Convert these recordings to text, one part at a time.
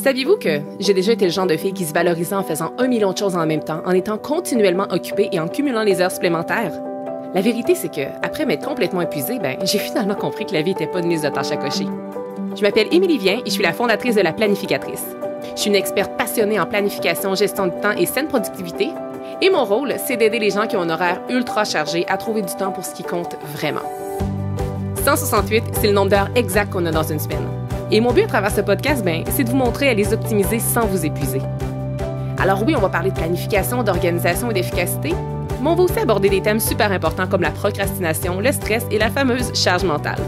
Saviez-vous que j'ai déjà été le genre de fille qui se valorisait en faisant 1 million de choses en même temps, en étant continuellement occupée et en cumulant les heures supplémentaires? La vérité, c'est que, après m'être complètement épuisée, j'ai finalement compris que la vie n'était pas une liste de tâches à cocher. Je m'appelle Émilie Vien et je suis la fondatrice de La Planificatrice. Je suis une experte passionnée en planification, gestion du temps et saine productivité. Et mon rôle, c'est d'aider les gens qui ont un horaire ultra chargé à trouver du temps pour ce qui compte vraiment. 168, c'est le nombre d'heures exact qu'on a dans une semaine. Et mon but à travers ce podcast, c'est de vous montrer à les optimiser sans vous épuiser. Alors oui, on va parler de planification, d'organisation et d'efficacité, mais on va aussi aborder des thèmes super importants comme la procrastination, le stress et la fameuse charge mentale.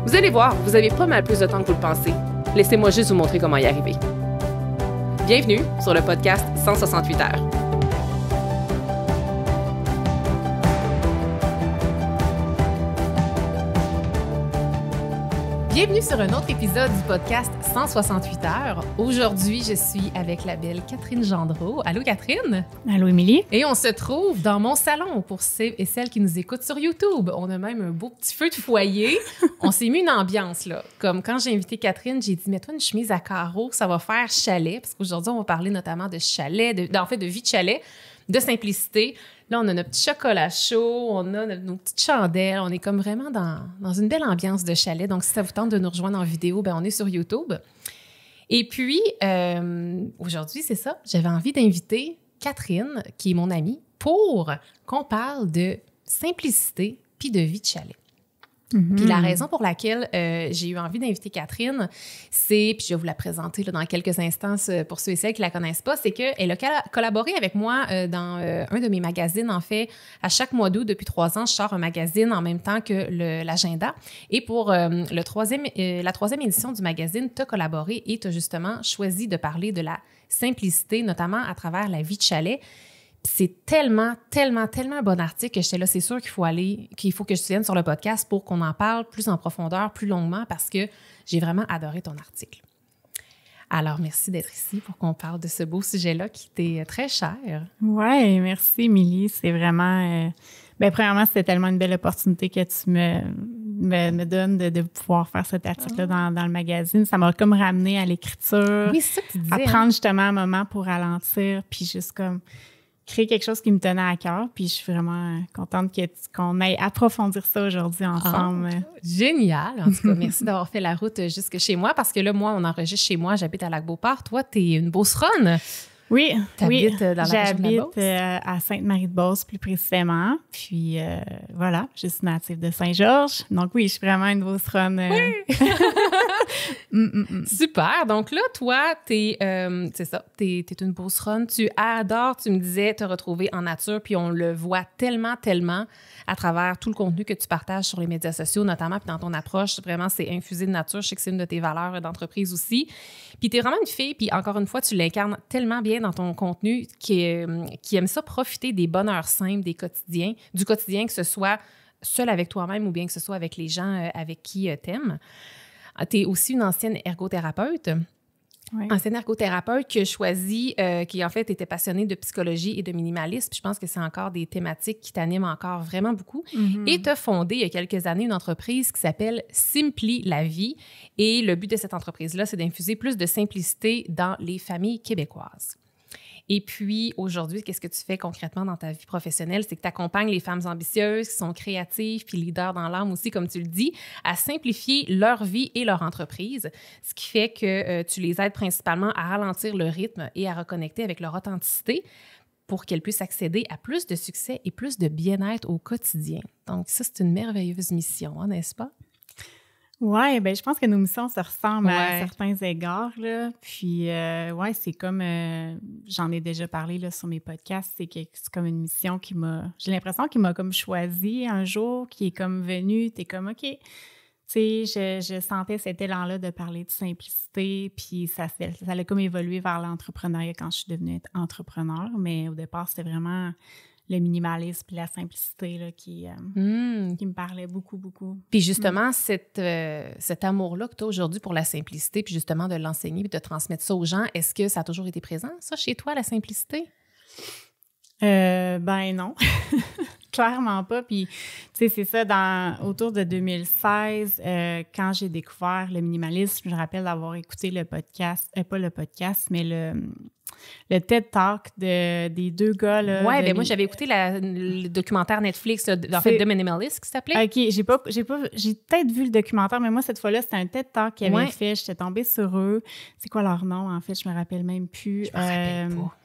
Vous allez voir, vous avez pas mal plus de temps que vous le pensez. Laissez-moi juste vous montrer comment y arriver. Bienvenue sur le podcast 168 heures. Bienvenue sur un autre épisode du podcast 168 heures. Aujourd'hui, je suis avec la belle Catherine Gendreau. Allô, Catherine? Allô, Émilie? Et on se trouve dans mon salon pour ceux et celles qui nous écoutent sur YouTube. On a même un beau petit feu de foyer. On s'est mis une ambiance, là. Comme quand j'ai invité Catherine, j'ai dit, mets-toi une chemise à carreaux, ça va faire chalet. Parce qu'aujourd'hui, on va parler notamment de chalet, de vie de chalet, de simplicité. Là, on a notre petit chocolat chaud, on a nos petites chandelles. On est comme vraiment dans une belle ambiance de chalet. Donc, si ça vous tente de nous rejoindre en vidéo, on est sur YouTube. Et puis, aujourd'hui, c'est ça. J'avais envie d'inviter Catherine, qui est mon amie, pour qu'on parle de simplicité puis de vie de chalet. Mm-hmm. Puis la raison pour laquelle j'ai eu envie d'inviter Catherine, c'est, puis je vais vous la présenter là, dans quelques instants pour ceux et celles qui la connaissent pas, c'est qu'elle a collaboré avec moi dans un de mes magazines. En fait, à chaque mois d'août, depuis 3 ans, je sors un magazine en même temps que l'agenda. Et pour la troisième édition du magazine, tu as collaboré et tu as justement choisi de parler de la simplicité, notamment à travers la vie de chalet. C'est tellement un bon article que j'étais là, c'est sûr qu'il faut que je vienne sur le podcast pour qu'on en parle plus en profondeur, plus longuement, parce que j'ai vraiment adoré ton article. Alors, merci d'être ici pour qu'on parle de ce beau sujet-là qui t'est très cher. Oui, merci, Émilie. C'est vraiment... premièrement, c'était tellement une belle opportunité que tu me donnes de pouvoir faire cet article-là dans le magazine. Ça m'a comme ramené à l'écriture. Oui, c'est ça que tu disais. À prendre justement un moment pour ralentir, puis juste comme... créer quelque chose qui me tenait à cœur, puis je suis vraiment contente qu'on aille approfondir ça aujourd'hui ensemble. Génial! En tout cas, merci d'avoir fait la route jusque chez moi, parce que là, moi, on enregistre chez moi, j'habite à Lac-Beauport. Toi, t'es une Beauceronne. Oui, t'habites dans la région de la Beauce? J'habite à Sainte-Marie-de-Beauce, plus précisément. Puis voilà, je suis native de Saint-Georges. Donc oui, je suis vraiment une Beauceronne. Oui! Super! Donc là, toi, t'es une Beauceronne. Tu adores, tu me disais, te retrouver en nature, puis on le voit tellement à travers tout le contenu que tu partages sur les médias sociaux, notamment, puis dans ton approche, vraiment, c'est infusé de nature. Je sais que c'est une de tes valeurs d'entreprise aussi. Puis t'es vraiment une fille, puis encore une fois, tu l'incarnes tellement bien dans ton contenu qui aime ça profiter des bonheurs simples du quotidien, que ce soit seul avec toi-même ou bien que ce soit avec les gens avec qui t'aimes. Tu es aussi une ancienne ergothérapeute. Oui. Ancienne ergothérapeute qui a choisi, qui en fait était passionnée de psychologie et de minimalisme. Puis je pense que c'est encore des thématiques qui t'animent encore vraiment beaucoup. Mm-hmm. Et tu as fondé il y a quelques années une entreprise qui s'appelle Simpli la vie. Et le but de cette entreprise-là, c'est d'infuser plus de simplicité dans les familles québécoises. Et puis, aujourd'hui, qu'est-ce que tu fais concrètement dans ta vie professionnelle? C'est que tu accompagnes les femmes ambitieuses qui sont créatives puis leaders dans l'âme aussi, comme tu le dis, à simplifier leur vie et leur entreprise, ce qui fait que tu les aides principalement à ralentir le rythme et à reconnecter avec leur authenticité pour qu'elles puissent accéder à plus de succès et plus de bien-être au quotidien. Donc, ça, c'est une merveilleuse mission, n'est-ce pas? Oui, je pense que nos missions se ressemblent à certains égards, là. Puis, c'est comme, j'en ai déjà parlé là, sur mes podcasts, c'est comme une mission j'ai l'impression qu'il m'a comme choisi un jour, qui est comme venu, t'es comme, OK, tu sais, je sentais cet élan-là de parler de simplicité, puis ça a comme évolué vers l'entrepreneuriat quand je suis devenue entrepreneur, mais au départ, c'était vraiment... le minimalisme et la simplicité là, qui me parlait beaucoup, beaucoup. Puis justement, cet amour-là que tu as aujourd'hui pour la simplicité, puis justement de l'enseigner et de transmettre ça aux gens, est-ce que ça a toujours été présent, ça, chez toi, la simplicité? Non. Clairement pas. Puis, tu sais, c'est ça, autour de 2016, quand j'ai découvert le minimalisme, je me rappelle d'avoir écouté le podcast, pas le podcast, mais le TED Talk des deux gars. Là, ouais, ben moi, j'avais écouté le documentaire Netflix, en fait, The Minimalist, qui s'appelait. OK, j'ai peut-être vu le documentaire, mais moi, cette fois-là, c'était un TED Talk qu'ils avaient fait. J'étais tombée sur eux. C'est quoi leur nom, en fait? Je me rappelle même plus. Je me rappelle pas.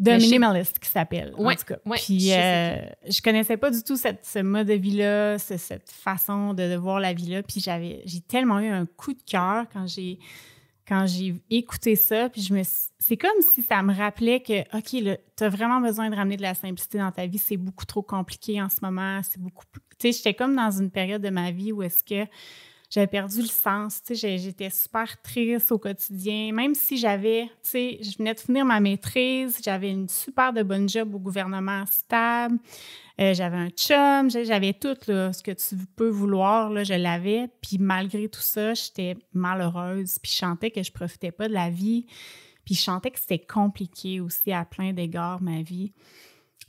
The Minimalist qui s'appelle, en tout cas. Ouais, puis je connaissais pas du tout ce mode de vie-là, cette façon de voir la vie-là. Puis j'ai tellement eu un coup de cœur quand j'ai écouté ça. Puis c'est comme si ça me rappelait que, OK, tu as vraiment besoin de ramener de la simplicité dans ta vie. C'est beaucoup trop compliqué en ce moment. C'est beaucoup plus... Tu sais, j'étais comme dans une période de ma vie où est-ce que j'avais perdu le sens, tu sais, j'étais super triste au quotidien, même si j'avais, tu sais, je venais de finir ma maîtrise, j'avais une super de bonne job au gouvernement stable, j'avais un chum, j'avais tout, là, ce que tu peux vouloir, là, je l'avais, puis malgré tout ça, j'étais malheureuse, puis je sentais que je profitais pas de la vie, puis je sentais que c'était compliqué aussi à plein d'égards, ma vie.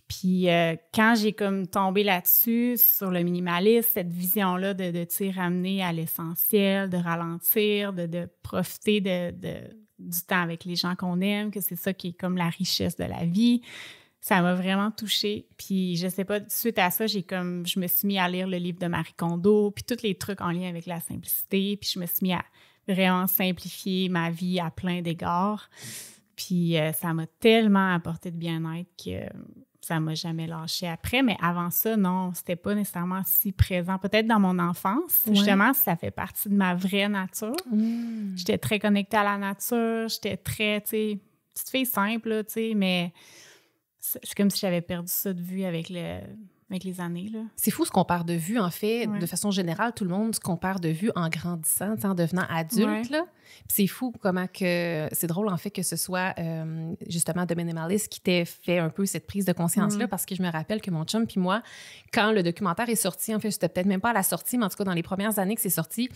Puis quand j'ai comme tombé là-dessus, sur le minimalisme, cette vision-là de tu sais, ramener à l'essentiel, de ralentir, de profiter du temps avec les gens qu'on aime, que c'est ça qui est comme la richesse de la vie, ça m'a vraiment touchée. Puis je sais pas, suite à ça, je me suis mis à lire le livre de Marie Kondo, puis tous les trucs en lien avec la simplicité, puis je me suis mis à vraiment simplifier ma vie à plein d'égards. Puis ça m'a tellement apporté de bien-être que... ça m'a jamais lâché après, mais avant ça, non, c'était pas nécessairement si présent. Peut-être dans mon enfance, justement, ça fait partie de ma vraie nature. J'étais très connectée à la nature, j'étais très, tu sais, petite fille simple, là, tu sais, mais c'est comme si j'avais perdu ça de vue avec les années, là. C'est fou ce qu'on perd de vue, en fait. De façon générale, tout le monde se compare de vue en grandissant, en devenant adulte, là. Puis c'est fou comment que... C'est drôle, en fait, que ce soit justement The Minimalist qui t'ait fait un peu cette prise de conscience-là, parce que je me rappelle que mon chum puis moi, quand le documentaire est sorti, en fait, c'était peut-être même pas à la sortie, mais en tout cas, dans les premières années que c'est sorti,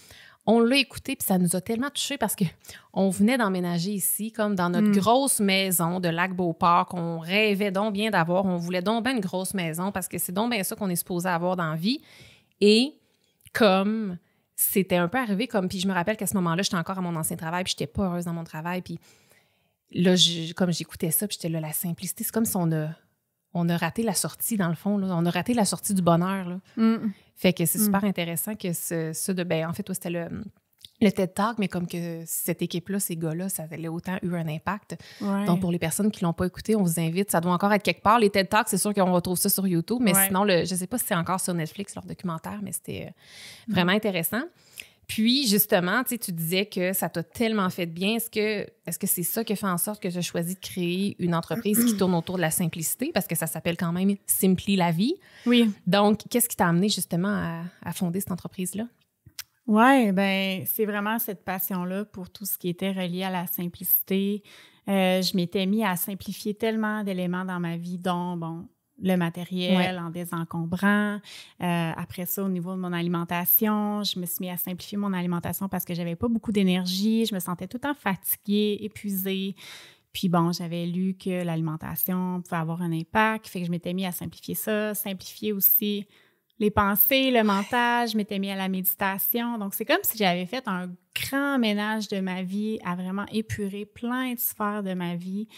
on l'a écouté, puis ça nous a tellement touchés parce qu'on venait d'emménager ici, comme dans notre grosse maison de Lac-Beauport, qu'on rêvait donc bien d'avoir. On voulait donc bien une grosse maison parce que c'est donc bien ça qu'on est supposé avoir dans la vie. Et comme c'était un peu arrivé, puis je me rappelle qu'à ce moment-là, j'étais encore à mon ancien travail, puis j'étais pas heureuse dans mon travail. Puis là, comme j'écoutais ça, puis j'étais là, la simplicité, c'est comme si on a raté la sortie, dans le fond. Là. On a raté la sortie du bonheur. Là. Fait que c'est super intéressant que en fait, toi, c'était le TED Talk, mais comme que cette équipe-là, ces gars-là, ça a autant eu un impact. Ouais. Donc, pour les personnes qui ne l'ont pas écouté, on vous invite. Ça doit encore être quelque part. Les TED Talks, c'est sûr qu'on retrouve ça sur YouTube, mais sinon, je ne sais pas si c'est encore sur Netflix, leur documentaire, mais c'était vraiment intéressant. Puis, justement, tu disais que ça t'a tellement fait de bien. Est-ce que c'est ça qui fait en sorte que tu as choisi de créer une entreprise qui tourne autour de la simplicité? Parce que ça s'appelle quand même « Simpli la vie ». Oui. Donc, qu'est-ce qui t'a amené justement à fonder cette entreprise-là? Oui, bien, c'est vraiment cette passion-là pour tout ce qui était relié à la simplicité. Je m'étais mis à simplifier tellement d'éléments dans ma vie, dont, le matériel en désencombrant. Après ça, au niveau de mon alimentation, je me suis mis à simplifier mon alimentation parce que j'avais pas beaucoup d'énergie. Je me sentais tout le temps fatiguée, épuisée. Puis bon, j'avais lu que l'alimentation pouvait avoir un impact. Fait que je m'étais mis à simplifier ça, simplifier aussi les pensées, le mental. Je m'étais mis à la méditation. Donc, c'est comme si j'avais fait un grand ménage de ma vie à vraiment épurer plein de sphères de ma vie.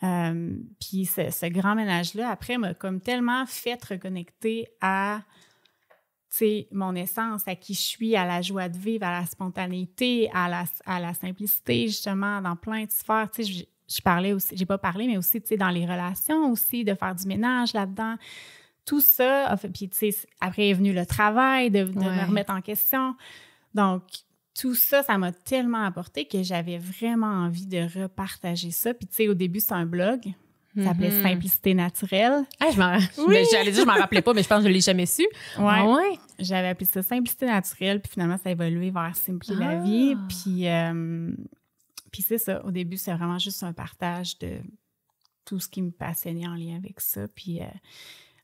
Puis ce grand ménage-là, après, m'a comme tellement fait reconnecter à, tu sais, mon essence, à qui je suis, à la joie de vivre, à la spontanéité, à la simplicité, justement, dans plein de sphères. Tu sais, je parlais aussi, j'ai pas parlé, mais aussi, tu sais, dans les relations aussi, de faire du ménage là-dedans. Tout ça, puis tu sais, après est venu le travail, de me remettre en question. Donc, tout ça, ça m'a tellement apporté que j'avais vraiment envie de repartager ça. Puis, tu sais, au début, c'est un blog. Ça s'appelait Simplicité naturelle. Ah, j'allais dire, je m'en rappelais pas, mais je pense que je ne l'ai jamais su. Ouais. J'avais appelé ça Simplicité naturelle, puis finalement, ça a évolué vers Simpli la vie. Puis c'est ça. Au début, c'est vraiment juste un partage de tout ce qui me passionnait en lien avec ça. Puis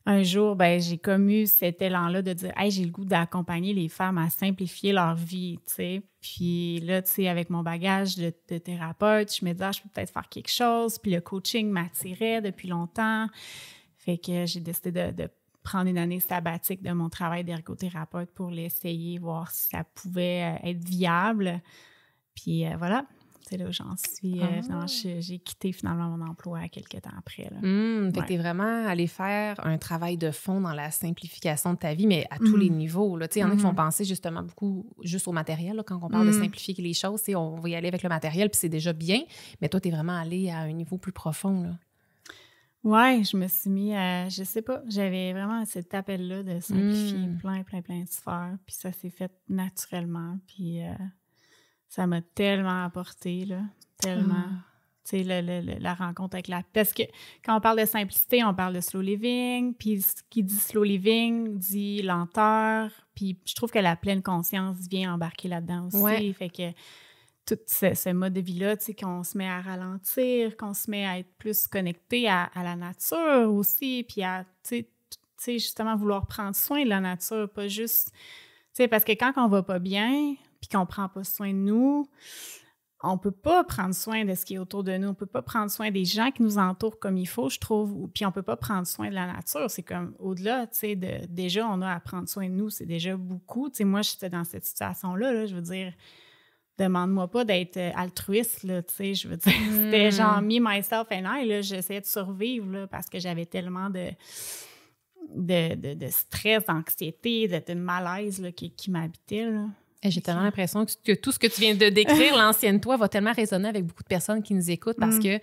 un jour, ben j'ai comme eu cet élan-là de dire « Hey, j'ai le goût d'accompagner les femmes à simplifier leur vie, tu sais. » Puis là, tu sais, avec mon bagage de thérapeute, je me disais « je peux peut-être faire quelque chose. » Puis le coaching m'attirait depuis longtemps. Fait que j'ai décidé de prendre une année sabbatique de mon travail d'ergothérapeute pour l'essayer, voir si ça pouvait être viable. Puis voilà, c'est là où j'en suis. J'ai quitté finalement mon emploi quelques temps après. Fait que t'es vraiment allé faire un travail de fond dans la simplification de ta vie, mais à tous les niveaux. Il y en a qui font penser justement beaucoup juste au matériel. Là, quand on parle de simplifier les choses, on va y aller avec le matériel, puis c'est déjà bien. Mais toi, t'es vraiment allé à un niveau plus profond. Là. Ouais, je me suis mis à... Je sais pas, j'avais vraiment cet appel-là de simplifier plein de sphères. Puis ça s'est fait naturellement. Puis... ça m'a tellement apporté, là, tellement. Tu sais, la rencontre avec la... Parce que quand on parle de simplicité, on parle de slow living, puis ce qui dit slow living dit lenteur, puis je trouve que la pleine conscience vient embarquer là-dedans aussi. Ouais. Fait que tout ce mode de vie-là, tu sais, qu'on se met à ralentir, qu'on se met à être plus connecté à la nature aussi, puis à, tu sais, justement vouloir prendre soin de la nature, pas juste... Tu sais, parce que quand on va pas bien... puis qu'on prend pas soin de nous, on peut pas prendre soin de ce qui est autour de nous. On peut pas prendre soin des gens qui nous entourent comme il faut, je trouve. Puis on peut pas prendre soin de la nature. C'est comme au-delà, tu sais, déjà, on a à prendre soin de nous. C'est déjà beaucoup. Tu sais, moi, j'étais dans cette situation-là, là, je veux dire, demande-moi pas d'être altruiste, là, tu sais, je veux dire. C'était genre me, myself and I, là. J'essayais de survivre, là, parce que j'avais tellement de stress, d'anxiété, de malaise, là, qui m'habitait, là. J'ai tellement l'impression que tout ce que tu viens de décrire, l'ancienne toi, va tellement résonner avec beaucoup de personnes qui nous écoutent parce que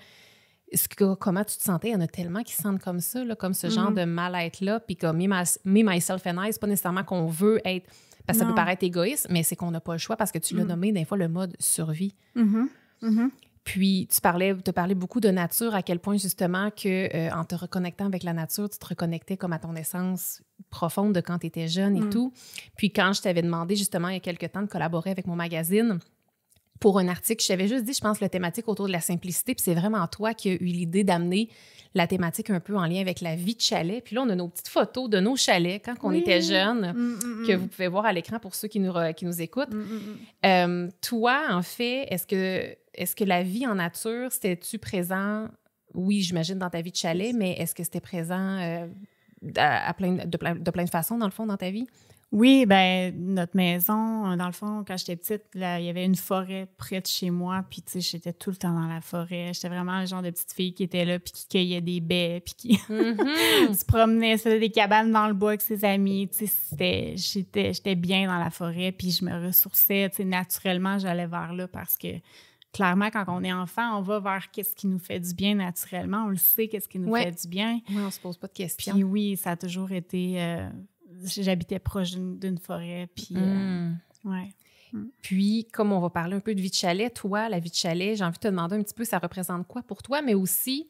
comment tu te sentais, il y en a tellement qui se sentent comme ça, là, comme ce genre de mal-être-là. Puis comme me, myself and I, c'est pas nécessairement qu'on veut être... Parce que ça peut paraître égoïste, mais c'est qu'on n'a pas le choix parce que tu l'as nommé des fois le mode survie. Puis, tu parlais beaucoup de nature, à quel point, justement, en te reconnectant avec la nature, tu te reconnectais comme à ton essence profonde de quand tu étais jeune et tout. Puis, quand je t'avais demandé, justement, il y a quelques temps, de collaborer avec mon magazine pour un article, je t'avais juste dit, je pense, la thématique autour de la simplicité. Puis, c'est vraiment toi qui as eu l'idée d'amener la thématique un peu en lien avec la vie de chalet. Puis là, on a nos petites photos de nos chalets quand on était jeunes, que vous pouvez voir à l'écran pour ceux qui nous écoutent. Toi, en fait, est-ce que la vie en nature, c'était-tu présent? Oui, j'imagine, dans ta vie de chalet, mais est-ce que c'était présent de plein de façons, dans le fond, dans ta vie? Oui, bien, notre maison, dans le fond, quand j'étais petite, là, il y avait une forêt près de chez moi, puis tu sais, j'étais tout le temps dans la forêt. J'étais vraiment le genre de petite fille qui était là, puis qui cueillait des baies, puis qui se promenait, faisait des cabanes dans le bois avec ses amis. Tu sais, j'étais bien dans la forêt, puis je me ressourçais, tu sais, naturellement, j'allais vers là parce que clairement, quand on est enfant, on va vers qu'est-ce qui nous fait du bien naturellement. On le sait, qu'est-ce qui nous fait du bien. Oui, on se pose pas de questions. Puis oui, ça a toujours été... j'habitais proche d'une forêt, puis... Puis, comme on va parler un peu de vie de chalet, toi, la vie de chalet, j'ai envie de te demander un petit peu, ça représente quoi pour toi, mais aussi,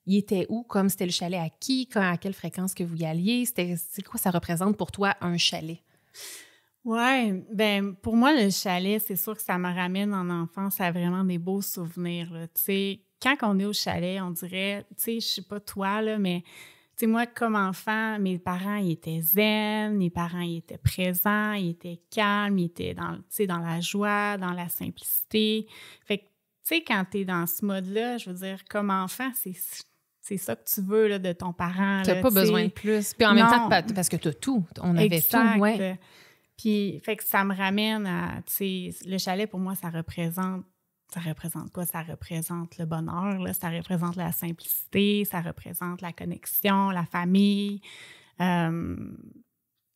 il était où? Comme c'était le chalet à qui? À quelle fréquence que vous y alliez? C'est quoi ça représente pour toi, un chalet? Oui, bien, pour moi, le chalet, c'est sûr que ça me ramène en enfance à vraiment des beaux souvenirs. Tu sais, quand on est au chalet, on dirait, tu sais, je sais pas toi, là, mais tu sais, moi, comme enfant, mes parents, ils étaient zen, mes parents, ils étaient présents, ils étaient calmes, ils étaient dans la joie, dans la simplicité. Fait que, tu sais, quand tu es dans ce mode-là, je veux dire, comme enfant, c'est ça que tu veux là, de ton parent. Tu n'as pas besoin de plus. Puis en même temps, parce que tu as tout. On avait tout, ouais. Puis, fait que ça me ramène à, tu sais, le chalet, pour moi, ça représente quoi? Ça représente le bonheur, là, ça représente la simplicité, ça représente la connexion, la famille,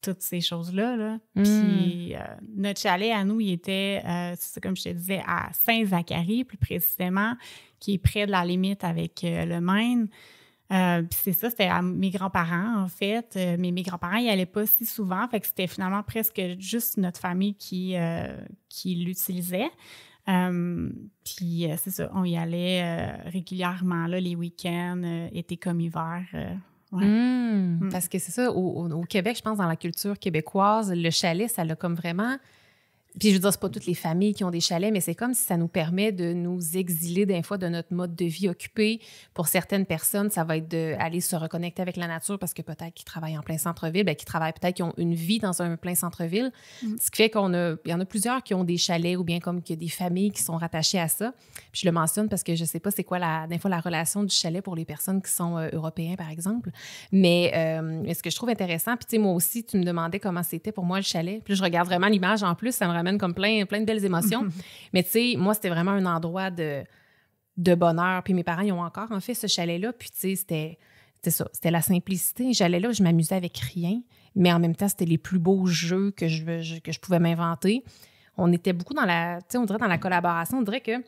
toutes ces choses-là. Là. Puis notre chalet, à nous, il était, comme je te disais, à Saint-Zacharie, plus précisément, qui est près de la limite avec le Maine. Puis c'est ça, c'était à mes grands-parents, en fait. Mais mes grands-parents, ils n'allaient pas si souvent, fait que c'était finalement presque juste notre famille qui l'utilisait. Puis c'est ça, on y allait régulièrement, là, les week-ends, été comme hiver. Parce que c'est ça, au Québec, je pense, dans la culture québécoise, le chalet, ça a comme vraiment Puis je veux dire, c'est pas toutes les familles qui ont des chalets, mais c'est comme si ça nous permet de nous exiler des fois de notre mode de vie occupé. Pour certaines personnes, ça va être d'aller se reconnecter avec la nature parce que peut-être qu'ils travaillent en plein centre-ville, bien, qu'ils travaillent peut-être qu'ils ont une vie dans un plein centre-ville. Ce qui fait il y en a plusieurs qui ont des chalets ou bien comme qu'il y a des familles qui sont rattachées à ça. Puis je le mentionne parce que je sais pas c'est quoi des fois la relation du chalet pour les personnes qui sont européens, par exemple. Mais ce que je trouve intéressant, puis tu sais, moi aussi, tu me demandais comment c'était pour moi le chalet. Puis là, je regarde vraiment l'image en plus, ça me ramène comme plein de belles émotions. Mais tu sais, moi, c'était vraiment un endroit de bonheur. Puis mes parents, ils ont encore, en fait, ce chalet-là. Puis tu sais, c'était ça. C'était la simplicité. J'allais là, je m'amusais avec rien. Mais en même temps, c'était les plus beaux jeux que je pouvais m'inventer. On était beaucoup dans tu sais, on dirait dans la collaboration. On dirait que,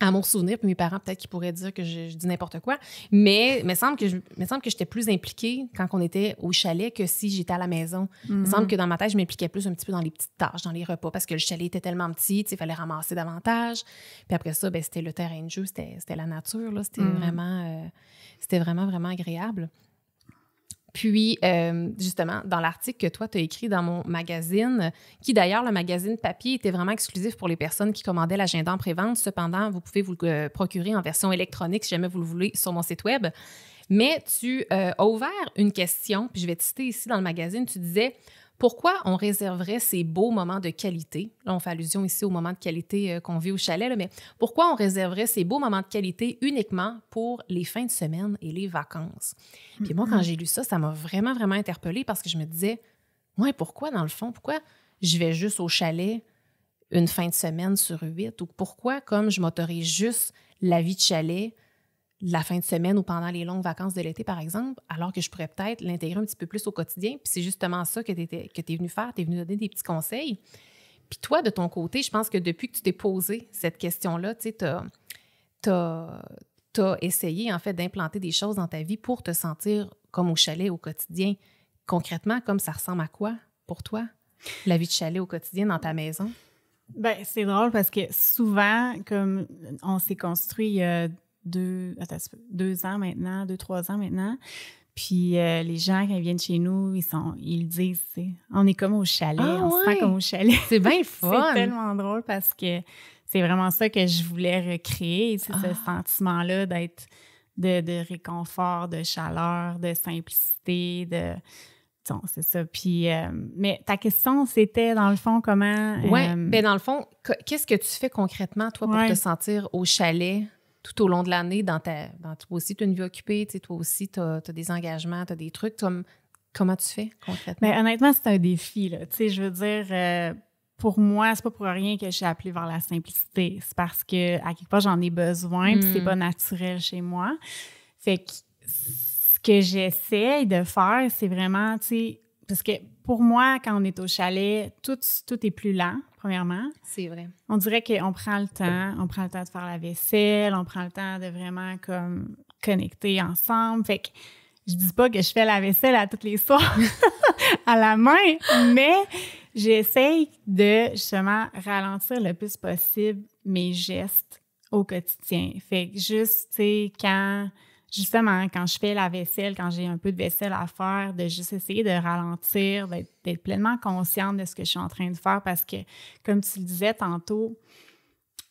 à mon souvenir, puis mes parents, peut-être qu'ils pourraient dire que je dis n'importe quoi, mais il me semble que j'étais plus impliquée quand on était au chalet que si j'étais à la maison. Il me semble que dans ma tête, je m'impliquais plus un petit peu dans les petites tâches, dans les repas, parce que le chalet était tellement petit, tu sais, il fallait ramasser davantage. Puis après ça, ben, c'était le terrain de jeu, c'était la nature, là. C'était vraiment, vraiment agréable. Puis, justement, dans l'article que toi, tu as écrit dans mon magazine, qui d'ailleurs, le magazine papier était vraiment exclusif pour les personnes qui commandaient l'agenda en prévente. Cependant, vous pouvez vous le procurer en version électronique si jamais vous le voulez sur mon site web. Mais tu as ouvert une question, puis je vais te citer ici dans le magazine, tu disais « Pourquoi on réserverait ces beaux moments de qualité? » Là, on fait allusion ici aux moments de qualité qu'on vit au chalet, là, mais pourquoi on réserverait ces beaux moments de qualité uniquement pour les fins de semaine et les vacances? Puis moi, quand j'ai lu ça, ça m'a vraiment, vraiment interpellée parce que je me disais, ouais, pourquoi dans le fond? Pourquoi je vais juste au chalet une fin de semaine sur 8? Ou pourquoi, comme je m'autorise juste la vie de chalet la fin de semaine ou pendant les longues vacances de l'été, par exemple, alors que je pourrais peut-être l'intégrer un petit peu plus au quotidien. Puis c'est justement ça que tu es venu faire, tu es venu donner des petits conseils. Puis toi, de ton côté, je pense que depuis que tu t'es posé cette question-là, tu sais, t'as essayé, en fait, d'implanter des choses dans ta vie pour te sentir comme au chalet au quotidien. Concrètement, comme ça ressemble à quoi pour toi, la vie de chalet au quotidien dans ta maison? Bien, c'est drôle parce que souvent, comme on s'est construit il y a 2 ans maintenant, 2-3 ans maintenant. Puis les gens, quand ils viennent chez nous, ils disent, on est comme au chalet, on se sent comme au chalet. C'est bien le fun! C'est tellement drôle parce que c'est vraiment ça que je voulais recréer, ce sentiment-là de réconfort, de chaleur, de simplicité, c'est ça. Puis, mais ta question, c'était, dans le fond, comment... Oui, bien dans le fond, qu'est-ce que tu fais concrètement, toi, pour te sentir au chalet tout au long de l'année, toi aussi, tu as une vie occupée, toi aussi, tu as des engagements, tu as des trucs. Comment tu fais concrètement? Bien, honnêtement, c'est un défi, là. Tu sais, je veux dire, pour moi, c'est pas pour rien que je suis appelée vers la simplicité. C'est parce que, à quelque part, j'en ai besoin, puis c'est pas naturel chez moi. Fait que ce que j'essaie de faire, c'est vraiment, tu sais, parce que pour moi, quand on est au chalet, tout est plus lent, premièrement. C'est vrai. On dirait qu'on prend le temps. On prend le temps de faire la vaisselle. On prend le temps de vraiment comme connecter ensemble. Fait que je dis pas que je fais la vaisselle à tous les soirs à la main, mais j'essaye de justement ralentir le plus possible mes gestes au quotidien. Fait que juste, tu sais, quand je fais la vaisselle, quand j'ai un peu de vaisselle à faire, de juste essayer de ralentir, d'être pleinement consciente de ce que je suis en train de faire parce que, comme tu le disais tantôt,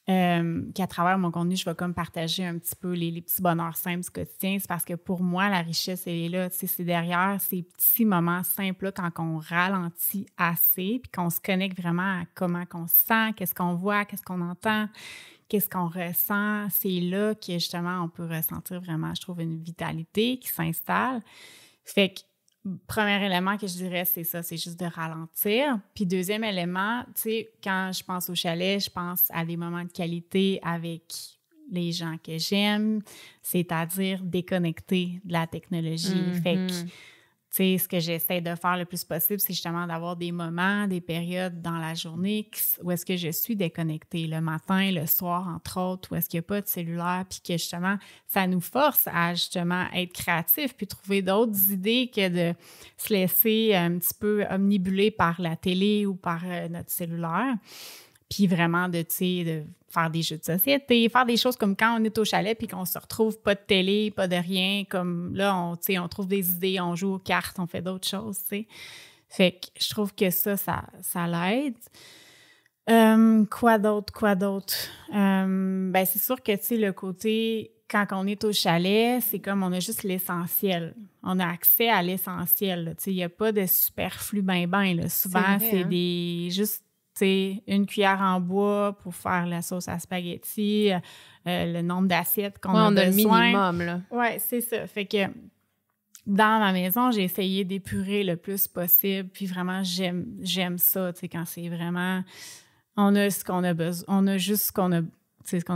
qu'à travers mon contenu, je vais comme partager un petit peu les petits bonheurs simples du quotidien. C'est parce que pour moi, la richesse, elle est là. Tu sais, c'est derrière ces petits moments simples-là quand on ralentit assez puis qu'on se connecte vraiment à comment qu'on se sent, qu'est-ce qu'on voit, qu'est-ce qu'on entend, qu'est-ce qu'on ressent. C'est là que, justement, on peut ressentir vraiment, je trouve, une vitalité qui s'installe. Fait que, premier élément que je dirais, c'est ça, c'est juste de ralentir. Puis deuxième élément, tu sais, quand je pense au chalet, je pense à des moments de qualité avec les gens que j'aime, c'est-à-dire déconnecter de la technologie. Fait que, tu sais, ce que j'essaie de faire le plus possible, c'est justement d'avoir des moments, des périodes dans la journée où est-ce que je suis déconnectée, le matin, le soir, entre autres, où est-ce qu'il n'y a pas de cellulaire, puis que justement, ça nous force à justement être créatifs, puis trouver d'autres idées que de se laisser un petit peu omnibuler par la télé ou par notre cellulaire. Puis vraiment de faire des jeux de société, faire des choses comme quand on est au chalet puis qu'on se retrouve pas de télé, pas de rien, comme là, on trouve des idées, on joue aux cartes, on fait d'autres choses, tu sais. Fait que je trouve que ça l'aide. Quoi d'autre? Ben, c'est sûr que, tu sais, le côté, quand on est au chalet, c'est comme on a juste l'essentiel. On a accès à l'essentiel, tu sais, il n'y a pas de superflu ben, là. Souvent, c'est juste, tu sais, une cuillère en bois pour faire la sauce à spaghetti, le nombre d'assiettes qu'on a besoin. On a le minimum, là. Oui, c'est ça. Fait que dans ma maison, j'ai essayé d'épurer le plus possible, puis vraiment, j'aime ça, tu sais, quand c'est vraiment... On a ce qu'on a besoin, on a juste ce qu'on a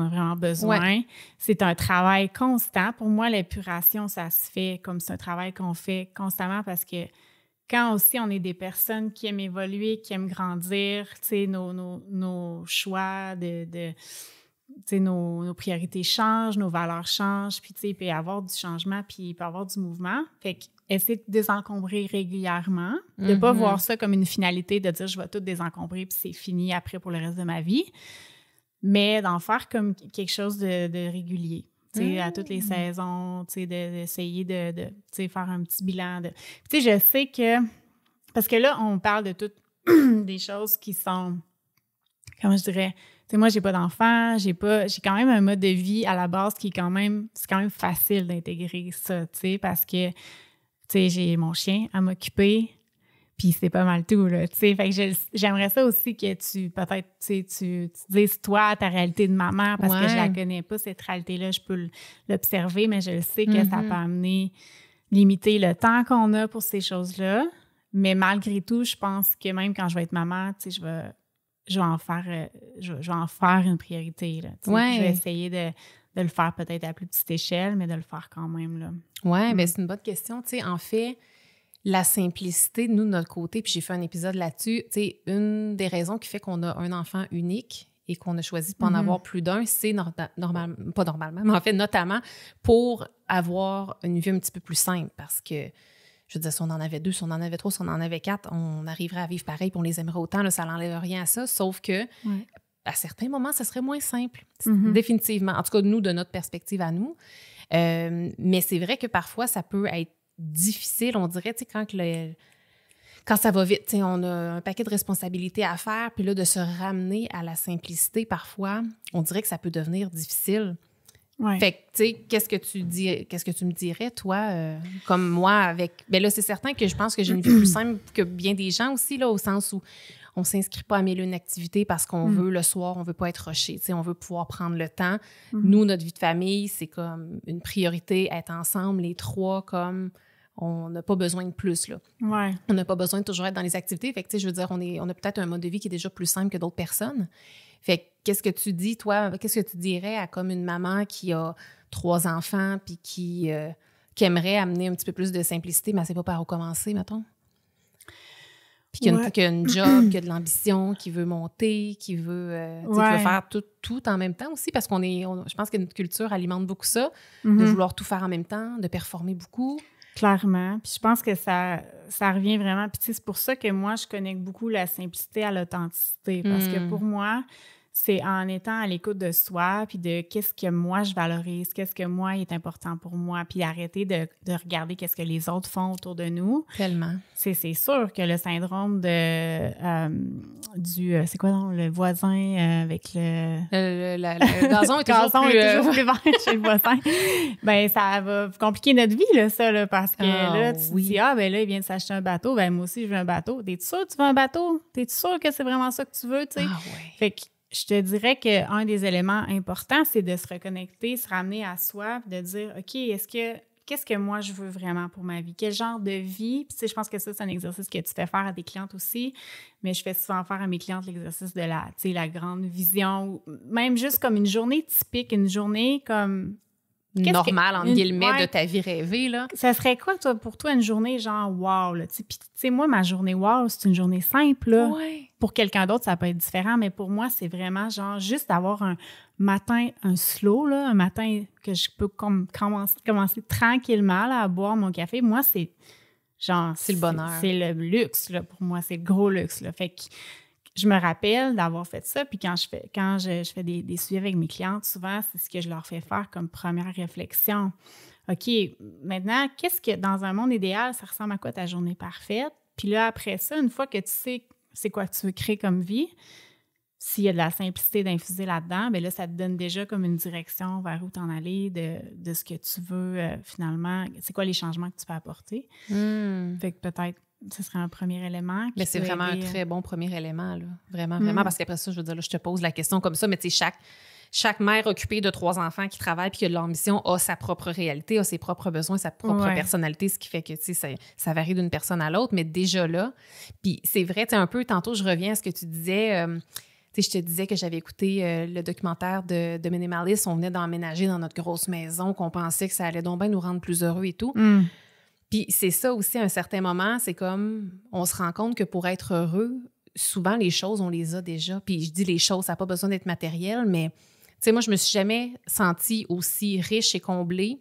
vraiment besoin. Ouais. C'est un travail constant. Pour moi, l'épuration, ça se fait comme c'est un travail qu'on fait constamment parce que quand aussi on est des personnes qui aiment évoluer, qui aiment grandir, tu sais, nos choix tu sais, nos priorités changent, nos valeurs changent, puis tu sais, il peut y avoir du changement, puis il peut y avoir du mouvement. Fait que essayer de désencombrer régulièrement, de ne pas voir ça comme une finalité, de dire je vais tout désencombrer puis c'est fini après pour le reste de ma vie, mais d'en faire comme quelque chose de régulier, tu sais, à toutes les saisons, tu sais, d'essayer de tu sais, faire un petit bilan. Tu sais, je sais que, parce que là, on parle de toutes des choses qui sont, comment je dirais, tu sais, moi, j'ai pas d'enfant, j'ai quand même un mode de vie à la base qui est c'est quand même facile d'intégrer ça, tu sais, parce que tu sais, j'ai mon chien à m'occuper, puis c'est pas mal tout, là, tu sais. Fait que j'aimerais ça aussi que peut-être, tu dises, toi, ta réalité de maman, parce que je la connais pas, cette réalité-là, je peux l'observer, mais je le sais que ça peut amener, limiter le temps qu'on a pour ces choses-là. Mais malgré tout, je pense que même quand je vais être maman, tu sais, je vais en faire une priorité, là, tu sais. Je vais essayer de le faire peut-être à plus petite échelle, mais de le faire quand même, là. Oui, bien, c'est une bonne question. Tu sais, en fait, la simplicité, nous, de notre côté, puis j'ai fait un épisode là-dessus, tu sais, une des raisons qui fait qu'on a un enfant unique et qu'on a choisi de pas en avoir plus d'un, c'est pas normalement, mais en fait, notamment pour avoir une vie un petit peu plus simple, parce que, je veux dire, si on en avait 2, si on en avait 3, si on en avait 4, on arriverait à vivre pareil, puis on les aimerait autant, là, ça n'enlève rien à ça, sauf que à certains moments, ça serait moins simple, définitivement. En tout cas, nous, de notre perspective à nous. Mais c'est vrai que parfois, ça peut être difficile, on dirait, tu sais, quand ça va vite, tu sais, on a un paquet de responsabilités à faire, puis là, de se ramener à la simplicité, parfois, on dirait que ça peut devenir difficile. Ouais. Fait que, tu sais, qu'est-ce que tu me dirais, toi, comme moi, avec... Bien là, c'est certain que je pense que j'ai une vie plus simple que bien des gens aussi, là, au sens où on ne s'inscrit pas à mille une activité parce qu'on veut le soir, on ne veut pas être rushé, tu sais, on veut pouvoir prendre le temps. Nous, notre vie de famille, c'est comme une priorité, être ensemble, les trois, comme on n'a pas besoin de plus, là. Ouais. On n'a pas besoin de toujours être dans les activités. Fait que, tu sais, je veux dire, on a peut-être un mode de vie qui est déjà plus simple que d'autres personnes. Fait que, qu'est-ce que tu dis, toi, qu'est-ce que tu dirais à comme une maman qui a 3 enfants puis qui aimerait amener un petit peu plus de simplicité, mais elle ne sait pas par où commencer, mettons? Puis qui a une job, qui a de l'ambition, qui veut monter, qui veut, qui veut faire tout en même temps aussi, parce je pense que notre culture alimente beaucoup ça, de vouloir tout faire en même temps, de performer beaucoup. Clairement. Puis je pense que ça revient vraiment. Puis tu sais, c'est pour ça que moi, je connecte beaucoup la simplicité à l'authenticité, parce que pour moi, c'est en étant à l'écoute de soi, puis de qu'est-ce que moi je valorise, qu'est-ce que moi est important pour moi, puis arrêter de regarder qu'est-ce que les autres font autour de nous. Tellement. C'est sûr que le syndrome du c'est quoi donc, le voisin avec le gazon est toujours plus vert chez le voisin. Ben ça va compliquer notre vie là, ça là, parce que là tu te dis ben là il vient de s'acheter un bateau, ben moi aussi je veux un bateau. T'es-tu sûr que tu veux un bateau? T'es-tu sûr que c'est vraiment ça que tu veux, tu sais? Fait que je te dirais qu'un des éléments importants, c'est de se reconnecter, se ramener à soi, de dire, OK, qu'est-ce que moi, je veux vraiment pour ma vie? Quel genre de vie? Puis, tu sais, je pense que ça, c'est un exercice que tu fais faire à tes clientes aussi, mais je fais souvent faire à mes clientes l'exercice de la grande vision, ou même juste comme une journée typique, une journée comme... normale, entre guillemets, de ta vie rêvée, là. Ça serait quoi, pour toi, une journée genre « wow », là? Puis, tu sais, moi, ma journée « wow », c'est une journée simple, là. Ouais. Pour quelqu'un d'autre, ça peut être différent, mais pour moi, c'est vraiment genre juste d'avoir un matin, un slow, là, un matin que je peux commencer tranquillement là, à boire mon café. Moi, c'est genre... C'est le bonheur. C'est le luxe, là, pour moi. C'est le gros luxe, là. Fait que je me rappelle d'avoir fait ça, puis quand je fais des suivis avec mes clientes, souvent, c'est ce que je leur fais faire comme première réflexion. OK, maintenant, qu'est-ce que, dans un monde idéal, ça ressemble à quoi ta journée parfaite? Puis là, après ça, une fois que tu sais c'est quoi que tu veux créer comme vie, s'il y a de la simplicité d'infuser là-dedans, bien là, ça te donne déjà comme une direction vers où t'en aller, de ce que tu veux finalement. C'est quoi les changements que tu peux apporter? Fait que peut-être, ce serait un premier élément. Mais c'est vraiment un très bon premier élément, là. Vraiment, vraiment. Parce qu'après ça, je veux dire, là, je te pose la question comme ça, mais tu sais, chaque mère occupée de 3 enfants qui travaille puis qui a de l'ambition a sa propre réalité, a ses propres besoins, sa propre personnalité, ce qui fait que, tu sais, ça varie d'une personne à l'autre, mais déjà là, puis c'est vrai, tu sais, un peu, tantôt, je reviens à ce que tu disais, tu sais, je te disais que j'avais écouté le documentaire de Minimalist, on venait d'emménager dans notre grosse maison, qu'on pensait que ça allait donc bien nous rendre plus heureux et tout. Puis c'est ça aussi, à un certain moment, c'est comme, on se rend compte que pour être heureux, souvent, les choses, on les a déjà. Puis je dis les choses, ça n'a pas besoin d'être matériel, mais... Tu sais, moi, je me suis jamais sentie aussi riche et comblée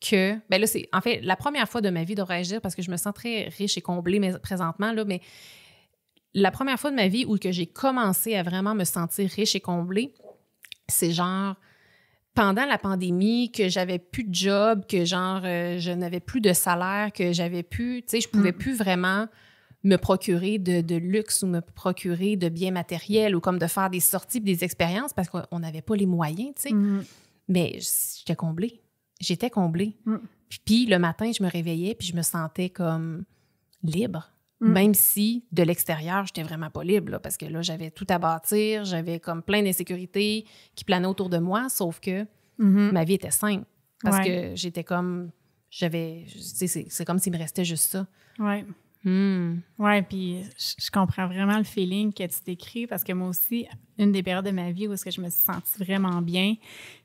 que... Bien là, c'est... En fait, la première fois de ma vie, devrais-je dire, parce que je me sens très riche et comblée mais, présentement, là, mais la première fois de ma vie où que j'ai commencé à vraiment me sentir riche et comblée, c'est genre pendant la pandémie, que j'avais plus de job, que genre je n'avais plus de salaire, que j'avais plus... Tu sais, je pouvais plus vraiment... me procurer de luxe ou me procurer de biens matériels ou comme de faire des sorties et des expériences parce qu'on n'avait pas les moyens, tu sais. Mais j'étais comblée. J'étais comblée. Puis le matin, je me réveillais puis je me sentais comme libre. Même si de l'extérieur, j'étais vraiment pas libre là, parce que là, j'avais tout à bâtir, j'avais comme plein d'insécurités qui planaient autour de moi, sauf que ma vie était simple. Parce que j'étais comme... c'est comme s'il me restait juste ça. Ouais. Oui, puis je comprends vraiment le feeling que tu décris parce que moi aussi, une des périodes de ma vie où est-ce que je me suis sentie vraiment bien,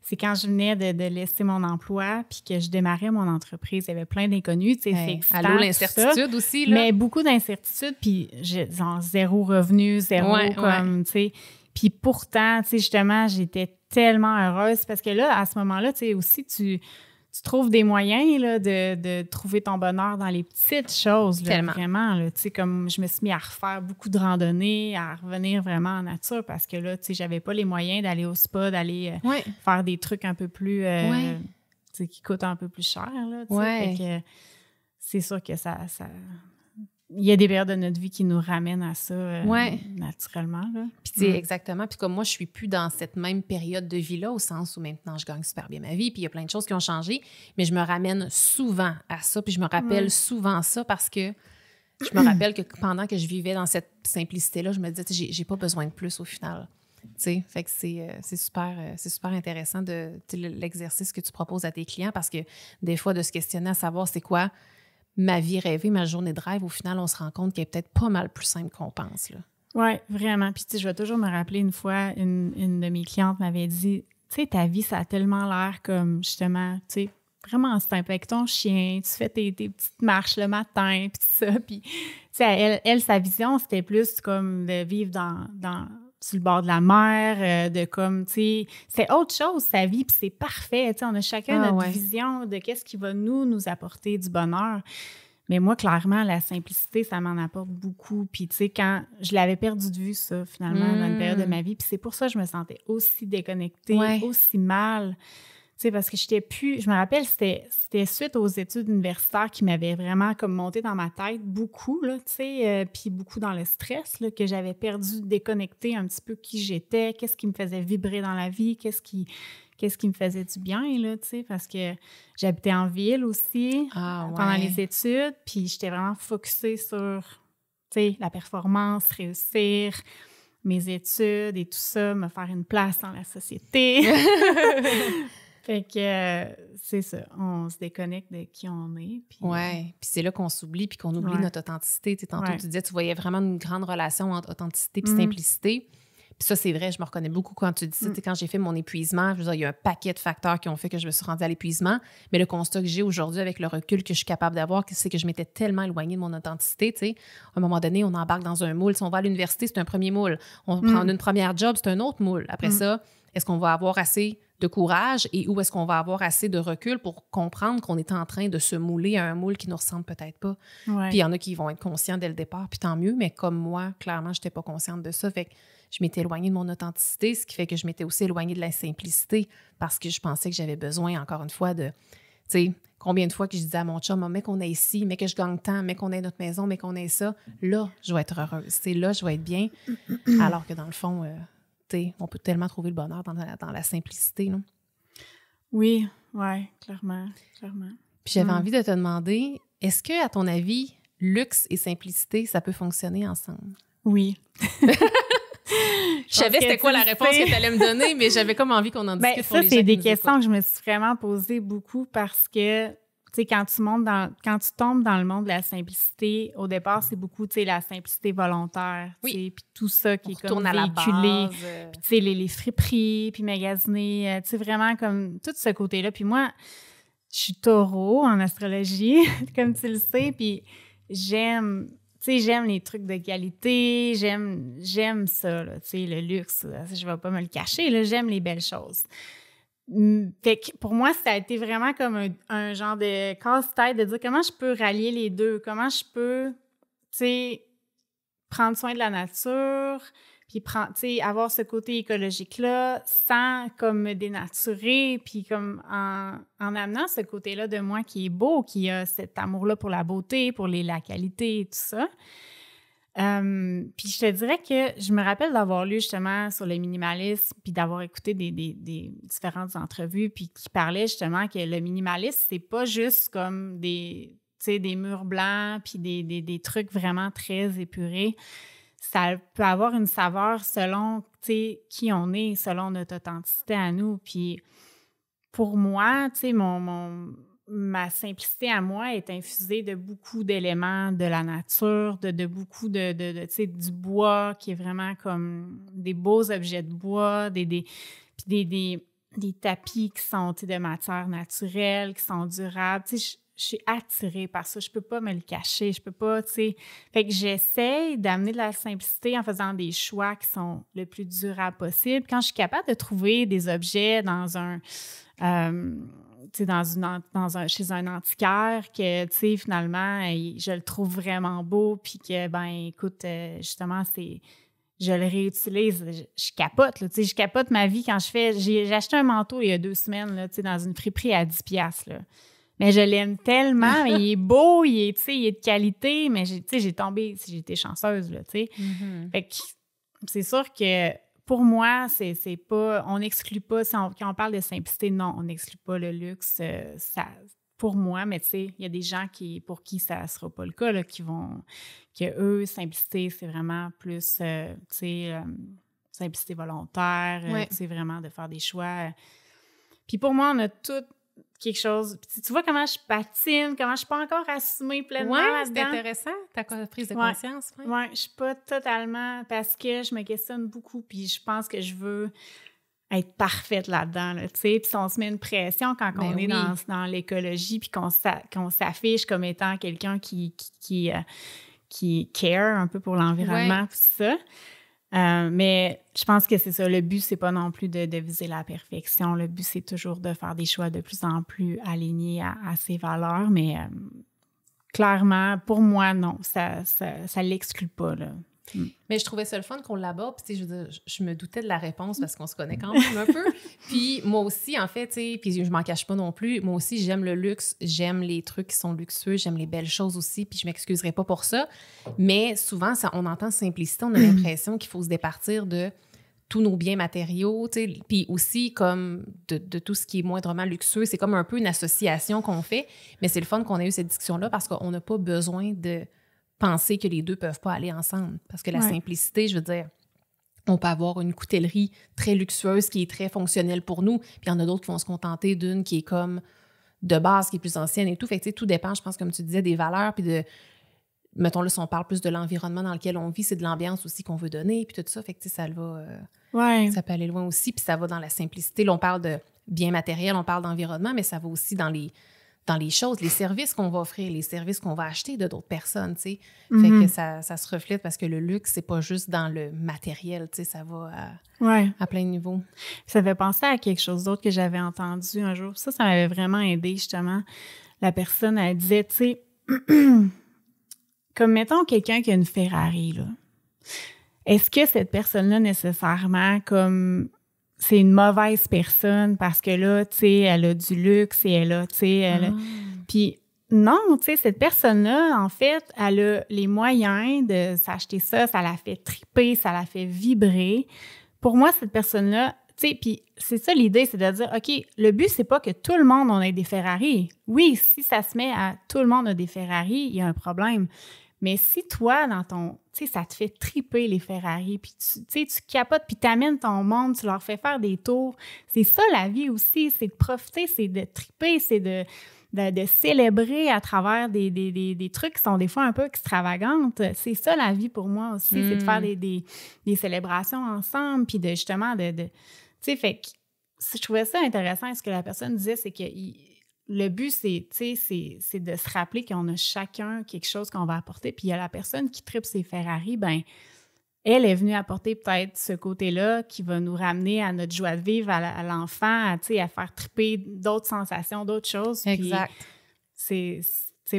c'est quand je venais de laisser mon emploi puis que je démarrais mon entreprise. Il y avait plein d'inconnus, tu sais, c'est excitant. Allô, l'incertitude aussi, là. Mais beaucoup d'incertitudes, puis genre zéro revenu, zéro comme, tu sais. Puis pourtant, tu sais, justement, j'étais tellement heureuse parce que là, à ce moment-là, tu sais, aussi, tu trouves des moyens là, de trouver ton bonheur dans les petites choses, là, vraiment. Là, tu sais, comme je me suis mis à refaire beaucoup de randonnées, à revenir vraiment en nature parce que là, tu sais, j'avais pas les moyens d'aller au spa, d'aller faire des trucs un peu plus, tu sais, qui coûtent un peu plus cher, là, tu sais. Fait que c'est sûr que ça... Il y a des périodes de notre vie qui nous ramènent à ça naturellement. Là. Puis, tu sais, exactement. Puis, comme moi, je suis plus dans cette même période de vie-là, au sens où maintenant, je gagne super bien ma vie. Puis, il y a plein de choses qui ont changé. Mais je me ramène souvent à ça. Puis, je me rappelle souvent ça parce que je me rappelle que pendant que je vivais dans cette simplicité-là, je me disais, tu sais, j'ai pas besoin de plus au final. Tu sais, fait que c'est super intéressant de l'exercice que tu proposes à tes clients parce que des fois, de se questionner à savoir c'est quoi ma vie rêvée, ma journée de rêve, au final, on se rend compte qu'elle est peut-être pas mal plus simple qu'on pense. Oui, vraiment. Puis, tu sais, je vais toujours me rappeler une fois, une de mes clientes m'avait dit, tu sais, ta vie, ça a tellement l'air comme, justement, tu sais, vraiment simple avec ton chien, tu fais tes petites marches le matin, puis tout ça. Puis, tu sais, elle, sa vision, c'était plus comme de vivre sur le bord de la mer, de comme, tu sais, c'est autre chose, sa vie, puis c'est parfait, tu sais, on a chacun notre vision de qu'est-ce qui va nous apporter du bonheur. Mais moi, clairement, la simplicité, ça m'en apporte beaucoup. Puis, tu sais, quand je l'avais perdu de vue, ça, finalement, dans une période de ma vie, puis c'est pour ça que je me sentais aussi déconnectée, aussi mal. Tu sais, parce que je me rappelle, c'était suite aux études universitaires qui m'avaient vraiment comme monté dans ma tête beaucoup, là, tu sais, puis beaucoup dans le stress, là, que j'avais perdu, déconnecté un petit peu qui j'étais, qu'est-ce qui me faisait vibrer dans la vie, qu'est-ce qui me faisait du bien, là, tu sais, parce que j'habitais en ville aussi pendant les études, puis j'étais vraiment focusée sur, tu sais, la performance, réussir mes études et tout ça, me faire une place dans la société. Fait que c'est ça, on se déconnecte de qui on est. Oui, puis c'est là qu'on s'oublie puis qu'on oublie notre authenticité. Tu sais, tantôt, tu disais, tu voyais vraiment une grande relation entre authenticité et simplicité. Puis ça, c'est vrai, je me reconnais beaucoup quand tu dis ça. Tu sais, quand j'ai fait mon épuisement, je veux dire, il y a un paquet de facteurs qui ont fait que je me suis rendue à l'épuisement. Mais le constat que j'ai aujourd'hui avec le recul que je suis capable d'avoir, c'est que je m'étais tellement éloignée de mon authenticité. Tu sais, à un moment donné, on embarque dans un moule. Si on va à l'université, c'est un premier moule. On prend une première job, c'est un autre moule. Après ça, est-ce qu'on va avoir assez de courage et où est-ce qu'on va avoir assez de recul pour comprendre qu'on est en train de se mouler à un moule qui nous ressemble peut-être pas. Puis il y en a qui vont être conscients dès le départ, puis tant mieux, mais comme moi, clairement, je n'étais pas consciente de ça. Fait que je m'étais éloignée de mon authenticité, ce qui fait que je m'étais aussi éloignée de la simplicité parce que je pensais que j'avais besoin, encore une fois, de... Tu sais, combien de fois que je disais à mon chum, mais qu'on ait ici, mais que je gagne tant, mais qu'on ait notre maison, mais qu'on ait ça, là, je vais être heureuse. C'est là, je vais être bien. Alors que dans le fond... on peut tellement trouver le bonheur dans la simplicité, là. Oui, clairement. Puis j'avais envie de te demander, est-ce que, à ton avis, luxe et simplicité, ça peut fonctionner ensemble? Oui. Je savais c'était quoi la réponse que tu allais me donner, mais j'avais comme envie qu'on en discute pour les gens. Ça, c'est des questions que je me suis vraiment posées beaucoup parce que, tu sais, quand tu tombes dans le monde de la simplicité, au départ, c'est beaucoup, tu sais, la simplicité volontaire, tu sais, puis tout ça qui est comme véhiculé, puis tu sais, les friperies, puis magasiner, tu sais, vraiment comme tout ce côté-là. Puis moi, je suis taureau en astrologie, comme tu le sais, puis j'aime les trucs de qualité, j'aime ça, là, tu sais, le luxe, là, je vais pas me le cacher, là, j'aime les belles choses. Fait que pour moi, ça a été vraiment comme un genre de casse-tête de dire comment je peux rallier les deux, comment je peux, tu sais, prendre soin de la nature, puis avoir ce côté écologique-là sans comme me dénaturer, puis comme en amenant ce côté-là de moi qui est beau, qui a cet amour-là pour la beauté, pour la qualité et tout ça. Puis je te dirais que je me rappelle d'avoir lu justement sur le minimalisme, puis d'avoir écouté des différentes entrevues, puis qui parlaient justement que le minimalisme, c'est pas juste comme des murs blancs, puis des trucs vraiment très épurés. Ça peut avoir une saveur selon, qui on est, selon notre authenticité à nous. Puis pour moi, ma simplicité à moi est infusée de beaucoup d'éléments de la nature, de beaucoup du bois qui est vraiment comme des beaux objets de bois, des tapis qui sont de matière naturelle, qui sont durables. Je suis attirée par ça. Je peux pas me le cacher. Je peux pas, Fait que j'essaie d'amener de la simplicité en faisant des choix qui sont le plus durables possible. Quand je suis capable de trouver des objets dans chez un antiquaire que, finalement, je le trouve vraiment beau puis que, écoute, justement, je le réutilise. Je capote, là, je capote ma vie quand j'ai acheté un manteau il y a 2 semaines, là, dans une friperie à 10$, là. Mais je l'aime tellement, mais il est beau, il est de qualité, mais j'ai été chanceuse, là, tu sais. Mm-hmm. Fait que c'est sûr que pour moi, c'est pas, on n'exclut pas, quand on parle de simplicité, non, on n'exclut pas le luxe, ça, pour moi, mais tu sais, il y a des gens pour qui ça sera pas le cas, là, que eux, simplicité, c'est vraiment plus, simplicité volontaire, ouais. Tu sais, vraiment de faire des choix. Puis pour moi, on a tout quelque chose. Puis tu vois comment je patine, comment je suis pas encore assumée pleinement là-dedans. C'est intéressant, ta prise de conscience. Ouais, je suis pas totalement, parce que je me questionne beaucoup, puis je pense que je veux être parfaite là-dedans, là, tu sais. Puis si on se met une pression quand on est dans l'écologie, puis qu'on s'affiche comme étant quelqu'un qui care un peu pour l'environnement, tout ça. Mais je pense que c'est ça. Le but, c'est pas non plus de viser la perfection. Le but, c'est toujours de faire des choix de plus en plus alignés à ses valeurs. Mais clairement, pour moi, non, ça l'exclut pas, là. Mais je trouvais ça le fun qu'on l'aborde. Puis, je veux dire, je me doutais de la réponse parce qu'on se connaît quand même un peu. Puis, moi aussi, en fait, puis je m'en cache pas non plus, moi aussi, j'aime le luxe, j'aime les trucs qui sont luxueux, j'aime les belles choses aussi, puis je m'excuserai pas pour ça. Mais souvent, on entend simplicité, on a l'impression qu'il faut se départir de tous nos biens matériaux, puis aussi comme de tout ce qui est moindrement luxueux. C'est comme un peu une association qu'on fait. Mais c'est le fun qu'on ait eu cette discussion-là parce qu'on n'a pas besoin de penser que les deux peuvent pas aller ensemble. Parce que la simplicité, je veux dire, on peut avoir une coutellerie très luxueuse qui est très fonctionnelle pour nous, puis il y en a d'autres qui vont se contenter d'une qui est comme de base, qui est plus ancienne et tout. Fait que, tout dépend, je pense, comme tu disais, des valeurs, puis de, mettons là, si on parle plus de l'environnement dans lequel on vit, c'est de l'ambiance aussi qu'on veut donner, puis tout ça. Fait que, ça va... ça peut aller loin aussi, puis ça va dans la simplicité. Là, on parle de biens matériels, on parle d'environnement, mais ça va aussi dans les choses, les services qu'on va offrir, les services qu'on va acheter de d'autres personnes, tu sais. Fait que ça se reflète parce que le luxe, c'est pas juste dans le matériel, tu sais, ça va à plein de niveaux. Ça fait penser à quelque chose d'autre que j'avais entendu un jour. Ça m'avait vraiment aidé, justement. La personne, elle disait, tu sais, comme mettons quelqu'un qui a une Ferrari, là. Est-ce que cette personne-là, nécessairement, comme... c'est une mauvaise personne parce que là, tu sais, elle a du luxe et elle a, tu sais, Puis non, tu sais, cette personne-là, en fait, elle a les moyens de s'acheter ça, ça la fait triper, ça la fait vibrer pour moi, cette personne-là, tu sais, puis c'est ça l'idée, c'est de dire, OK, le but, c'est pas que tout le monde ait des Ferrari. Oui, si ça se met à tout le monde a des Ferrari, il y a un problème. Mais si toi, dans ton, tu sais, ça te fait triper les Ferrari, puis tu capotes, puis t'amènes ton monde, tu leur fais faire des tours, c'est ça la vie aussi, c'est de profiter, c'est de triper, c'est de célébrer à travers des trucs qui sont des fois un peu extravagantes. C'est ça la vie pour moi aussi, c'est de faire des célébrations ensemble, puis de justement tu sais, fait que je trouvais ça intéressant. Ce que la personne disait, c'est que le but, c'est de se rappeler qu'on a chacun quelque chose qu'on va apporter. Puis il y a la personne qui tripe ses Ferrari, ben elle est venue apporter peut-être ce côté-là qui va nous ramener à notre joie de vivre, à l'enfant, à faire triper d'autres sensations, d'autres choses. Exact. Puis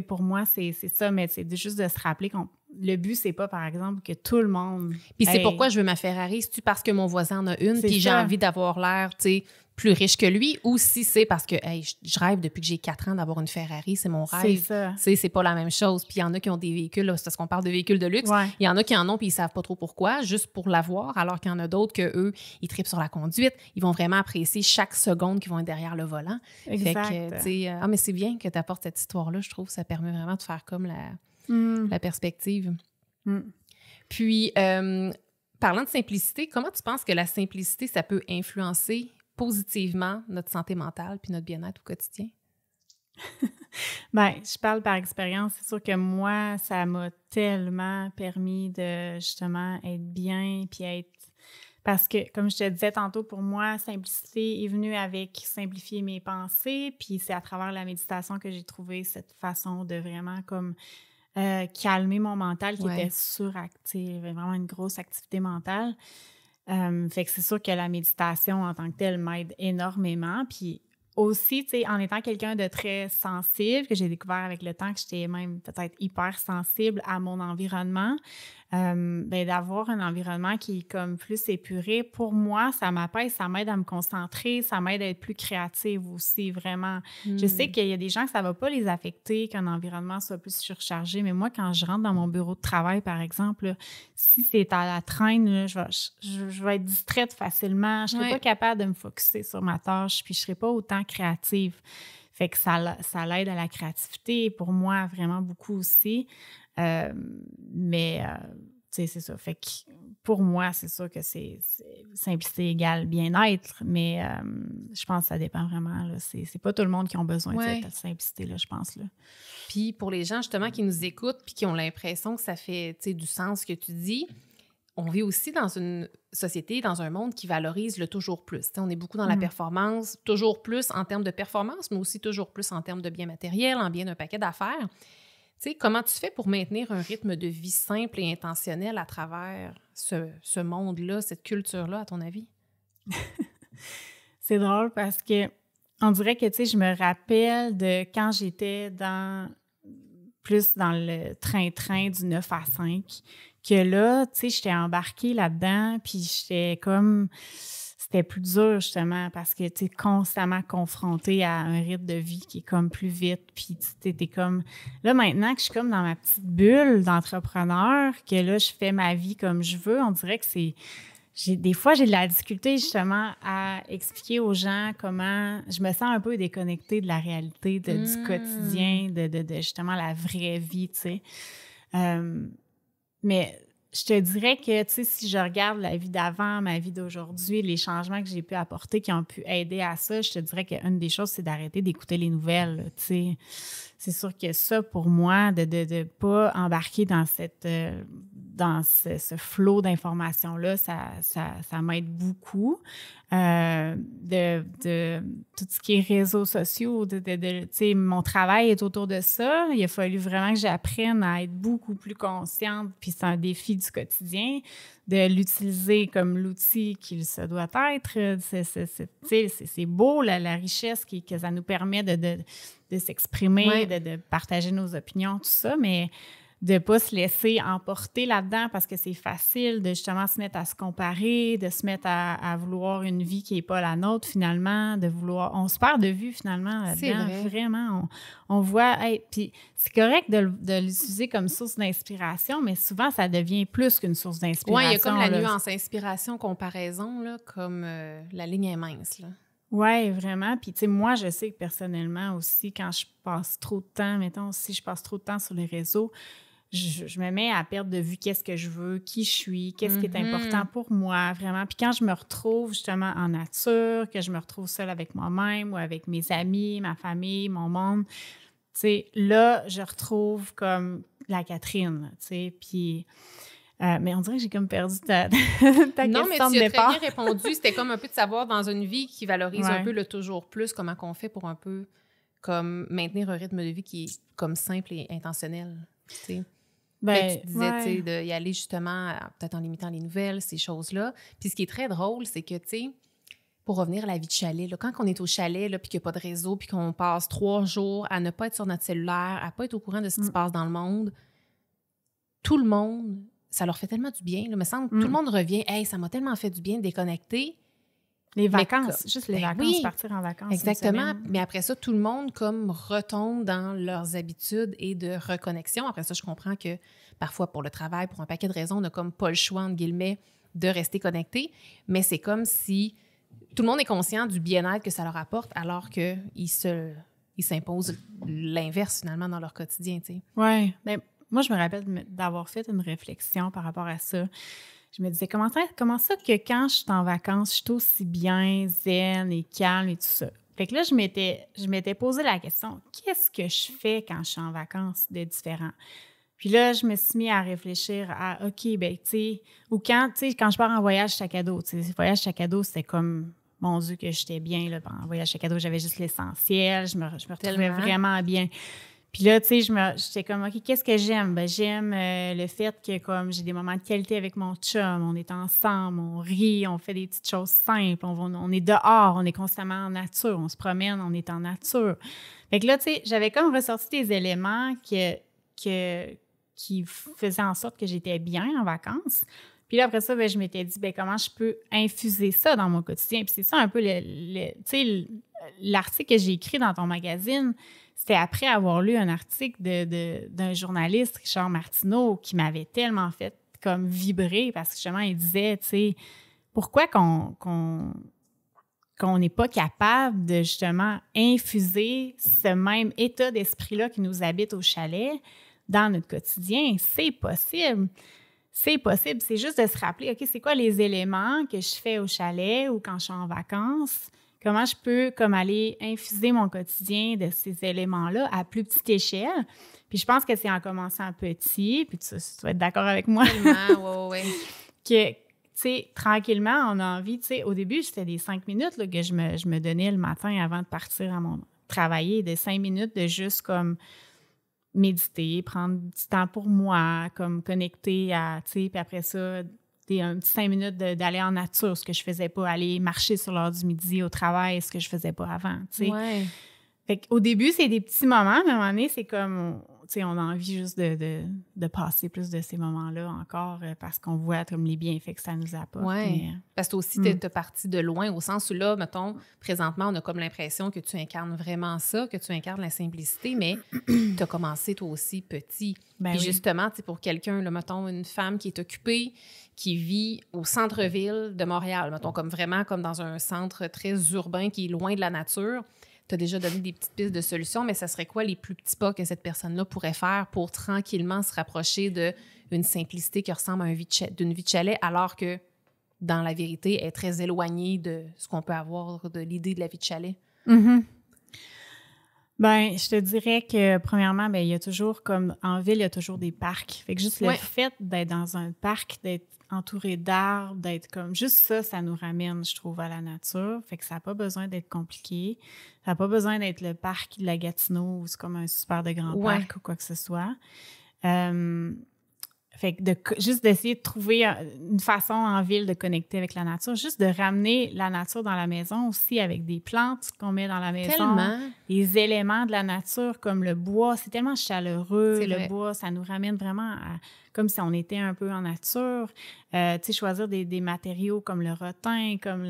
pour moi, c'est ça, mais c'est juste de se rappeler qu'on le but, c'est pas, par exemple, que tout le monde... Puis c'est pourquoi je veux ma Ferrari. C'est-tu parce que mon voisin en a une, puis j'ai envie d'avoir l'air, tu sais, plus riche que lui, ou si c'est parce que je rêve depuis que j'ai 4 ans d'avoir une Ferrari, c'est mon rêve. C'est ça. C'est pas la même chose. Puis il y en a qui ont des véhicules, là, c'est parce qu'on parle de véhicules de luxe. Ouais. Il y en a qui en ont, puis ils savent pas trop pourquoi, juste pour l'avoir, alors qu'il y en a d'autres que eux, ils trippent sur la conduite. Ils vont vraiment apprécier chaque seconde qu'ils vont être derrière le volant. Exact. Fait que, tu sais, mais c'est bien que tu apportes cette histoire-là, je trouve. Ça permet vraiment de faire comme la perspective. Puis, parlant de simplicité, comment tu penses que la simplicité, ça peut influencer positivement notre santé mentale puis notre bien-être au quotidien? Bien, je parle par expérience. C'est sûr que moi, ça m'a tellement permis de, justement, être bien puis être... Parce que, comme je te disais tantôt, pour moi, simplicité est venue avec simplifier mes pensées, puis c'est à travers la méditation que j'ai trouvé cette façon de vraiment comme... calmer mon mental qui était suractif, vraiment une grosse activité mentale. Fait que c'est sûr que la méditation en tant que telle m'aide énormément. Puis aussi, tu sais, en étant quelqu'un de très sensible, que j'ai découvert avec le temps que j'étais même peut-être hyper sensible à mon environnement, ben d'avoir un environnement qui est comme plus épuré, pour moi, ça m'apaise, ça m'aide à me concentrer, ça m'aide à être plus créative aussi, vraiment. Je sais qu'il y a des gens que ça ne va pas les affecter, qu'un environnement soit plus surchargé, mais moi, quand je rentre dans mon bureau de travail, par exemple, là, si c'est à la traîne, là, je vais être distraite facilement, je ne serai pas capable de me focusser sur ma tâche, puis je ne serai pas autant créative. Fait que ça l'aide à la créativité, pour moi, vraiment beaucoup aussi. Mais, tu sais, c'est ça. Fait que pour moi, c'est sûr que c'est simplicité égale bien-être, mais je pense que ça dépend vraiment. Là. C'est pas tout le monde qui a besoin de cette simplicité-là, je pense. Là. Puis pour les gens, justement, qui nous écoutent puis qui ont l'impression que ça fait, tu sais, du sens ce que tu dis, on vit aussi dans une société, dans un monde qui valorise le toujours plus. T'sais, on est beaucoup dans la performance, toujours plus en termes de performance, mais aussi toujours plus en termes de bien matériel, en bien d'un paquet d'affaires. T'sais, comment tu fais pour maintenir un rythme de vie simple et intentionnel à travers ce monde-là, cette culture-là, à ton avis? C'est drôle parce que on dirait que, tu sais, je me rappelle de quand j'étais plus dans le train-train du 9 à 5, que là, tu sais, j'étais embarquée là-dedans, puis j'étais comme... C'était plus dur, justement, parce que tu es constamment confronté à un rythme de vie qui est comme plus vite, puis tu t'es comme... Là, maintenant que je suis comme dans ma petite bulle d'entrepreneur, que là, je fais ma vie comme je veux, on dirait que c'est... Des fois, j'ai de la difficulté, justement, à expliquer aux gens comment je me sens un peu déconnectée de la réalité, du quotidien, de justement la vraie vie, tu sais. Mais je te dirais que, tu sais, si je regarde la vie d'avant, ma vie d'aujourd'hui, les changements que j'ai pu apporter qui ont pu aider à ça, je te dirais qu'une des choses, c'est d'arrêter d'écouter les nouvelles, là, tu sais. C'est sûr que ça, pour moi, de pas embarquer dans ce flot d'informations-là, ça m'aide beaucoup. De tout ce qui est réseaux sociaux, tu sais, mon travail est autour de ça. Il a fallu vraiment que j'apprenne à être beaucoup plus consciente, puis c'est un défi du quotidien, de l'utiliser comme l'outil qu'il se doit être. C'est beau, la richesse que ça nous permet de s'exprimer, de partager nos opinions, tout ça, mais de pas se laisser emporter là-dedans parce que c'est facile de justement se mettre à se comparer, de se mettre à vouloir une vie qui n'est pas la nôtre finalement, de vouloir... On se perd de vue finalement là-dedans. Vraiment, on voit... Puis c'est correct de l'utiliser comme source d'inspiration, mais souvent, ça devient plus qu'une source d'inspiration. Oui, il y a comme la nuance inspiration-comparaison, là, comme la ligne est mince, là. Oui, vraiment. Puis, tu sais, moi, je sais que personnellement aussi, quand je passe trop de temps, mettons, si je passe trop de temps sur les réseaux, je me mets à perdre de vue qu'est-ce que je veux, qui je suis, qu'est-ce qui est important pour moi, vraiment. Puis quand je me retrouve justement en nature, que je me retrouve seule avec moi-même ou avec mes amis, ma famille, mon monde, tu sais, là, je retrouve comme la Catherine, tu sais, puis... mais on dirait que j'ai comme perdu ta question de départ. Non, mais tu as très bien répondu. C'était comme un peu de savoir dans une vie qui valorise un peu le toujours plus, comment qu'on fait pour un peu comme maintenir un rythme de vie qui est comme simple et intentionnel, tu sais. Ben, tu disais, tu sais, d'y aller justement, peut-être en limitant les nouvelles, ces choses-là. Puis ce qui est très drôle, c'est que, tu sais, pour revenir à la vie de chalet, là, quand on est au chalet, là, puis qu'il n'y a pas de réseau, puis qu'on passe 3 jours à ne pas être sur notre cellulaire, à ne pas être au courant de ce qui se passe dans le monde, tout le monde, ça leur fait tellement du bien. Il me semble que tout le monde revient, « Hey, ça m'a tellement fait du bien de déconnecter. » Les vacances, juste les vacances, partir en vacances. Exactement. Mais après ça, tout le monde comme retombe dans leurs habitudes et de reconnexion. Après ça, je comprends que parfois, pour le travail, pour un paquet de raisons, on n'a comme pas le choix, entre guillemets, de rester connecté. Mais c'est comme si tout le monde est conscient du bien-être que ça leur apporte alors qu'ils s'imposent l'inverse, finalement, dans leur quotidien, tu sais. Oui. Bien, moi, je me rappelle d'avoir fait une réflexion par rapport à ça. Je me disais, comment ça que quand je suis en vacances, je suis aussi bien zen et calme et tout ça? Fait que là, je m'étais posé la question, qu'est-ce que je fais quand je suis en vacances de différent? Puis là, je me suis mis à réfléchir à, OK, ben tu sais, ou quand je pars en voyage sac à dos, tu sais, voyage sac à dos, c'était comme, mon Dieu, que j'étais bien, là, en voyage sac à dos, j'avais juste l'essentiel, je me retrouvais vraiment bien. Puis là, tu sais, j'étais comme, OK, qu'est-ce que j'aime? Ben, j'aime le fait que, comme, j'ai des moments de qualité avec mon chum, on est ensemble, on rit, on fait des petites choses simples, on est dehors, on est constamment en nature, on se promène, on est en nature. Fait que là, tu sais, j'avais comme ressorti des éléments qui faisaient en sorte que j'étais bien en vacances. Puis là, après ça, ben, je m'étais dit, ben, comment je peux infuser ça dans mon quotidien? Puis c'est ça un peu, tu sais, l'article que j'ai écrit dans ton magazine, c'était après avoir lu un article d'un journaliste, Richard Martineau, qui m'avait tellement fait comme vibrer parce que justement, il disait, tu sais, pourquoi qu'on n'est pas capable de justement infuser ce même état d'esprit-là qui nous habite au chalet dans notre quotidien? C'est possible. C'est possible. C'est juste de se rappeler, OK, c'est quoi les éléments que je fais au chalet ou quand je suis en vacances? Comment je peux comme aller infuser mon quotidien de ces éléments-là à plus petite échelle? Puis je pense que c'est en commençant petit, puis tu vas être d'accord avec moi. Tellement, oui. Que, tu sais, tranquillement, on a envie, tu sais, au début, c'était des 5 minutes là, que je me donnais le matin avant de partir à mon travailler, des 5 minutes de juste comme méditer, prendre du temps pour moi, comme connecter à, tu sais, puis après ça, un petit 5 minutes d'aller en nature, ce que je faisais pas, aller marcher sur l'heure du midi au travail, ce que je faisais pas avant, tu sais. Ouais. Fait qu'au début, c'est des petits moments, mais à un moment donné, c'est comme, tu sais, on a envie juste de passer plus de ces moments-là encore parce qu'on voit comme les bienfaits que ça nous apporte. Oui, parce que aussi, t'es parti de loin au sens où là, mettons, présentement, on a comme l'impression que tu incarnes vraiment ça, que tu incarnes la simplicité, mais tu as commencé toi aussi petit. Puis justement, tu sais, pour quelqu'un, là, mettons, une femme qui est occupée, qui vit au centre-ville de Montréal, mettons, comme vraiment comme dans un centre très urbain qui est loin de la nature. Tu as déjà donné des petites pistes de solutions, mais ça serait quoi les plus petits pas que cette personne-là pourrait faire pour tranquillement se rapprocher d'une simplicité qui ressemble à d'une vie de chalet, alors que, dans la vérité, elle est très éloignée de ce qu'on peut avoir de l'idée de la vie de chalet? Mm-hmm. Ben, je te dirais que, premièrement, ben, il y a toujours, comme en ville, il y a toujours des parcs. Fait que juste le fait d'être dans un parc, d'être entouré d'arbres, d'être comme... Juste ça, ça nous ramène, je trouve, à la nature. Fait que ça n'a pas besoin d'être compliqué. Ça n'a pas besoin d'être le parc de la Gatineau où c'est comme un super de grand parc ou quoi que ce soit. Fait que juste d'essayer de trouver une façon en ville de connecter avec la nature, juste de ramener la nature dans la maison aussi avec des plantes qu'on met dans la maison. Tellement. Les éléments de la nature comme le bois, c'est tellement chaleureux. C'est le vrai. bois, ça nous ramène vraiment comme si on était un peu en nature. Tu sais, choisir des matériaux comme le rotin, comme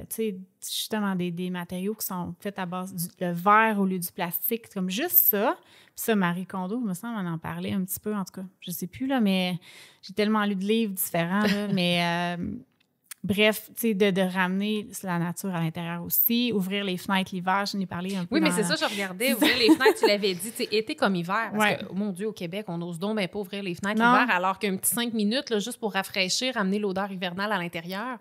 tu sais, justement des matériaux qui sont faits à base du verre au lieu du plastique, comme juste ça. Puis ça, Marie Kondo, me semble, on en parlait un petit peu, en tout cas, je sais plus, là, mais j'ai tellement lu de livres différents, là, mais bref, tu sais, de ramener la nature à l'intérieur aussi, ouvrir les fenêtres l'hiver, j'en ai parlé un peu. Oui, mais c'est ça, je regardais, ouvrir les fenêtres, tu l'avais dit, tu sais, été comme hiver, parce que, oh mon Dieu, au Québec, on n'ose donc bien pas ouvrir les fenêtres l'hiver, alors qu'un petit 5 minutes, là, juste pour rafraîchir, amener l'odeur hivernale à l'intérieur,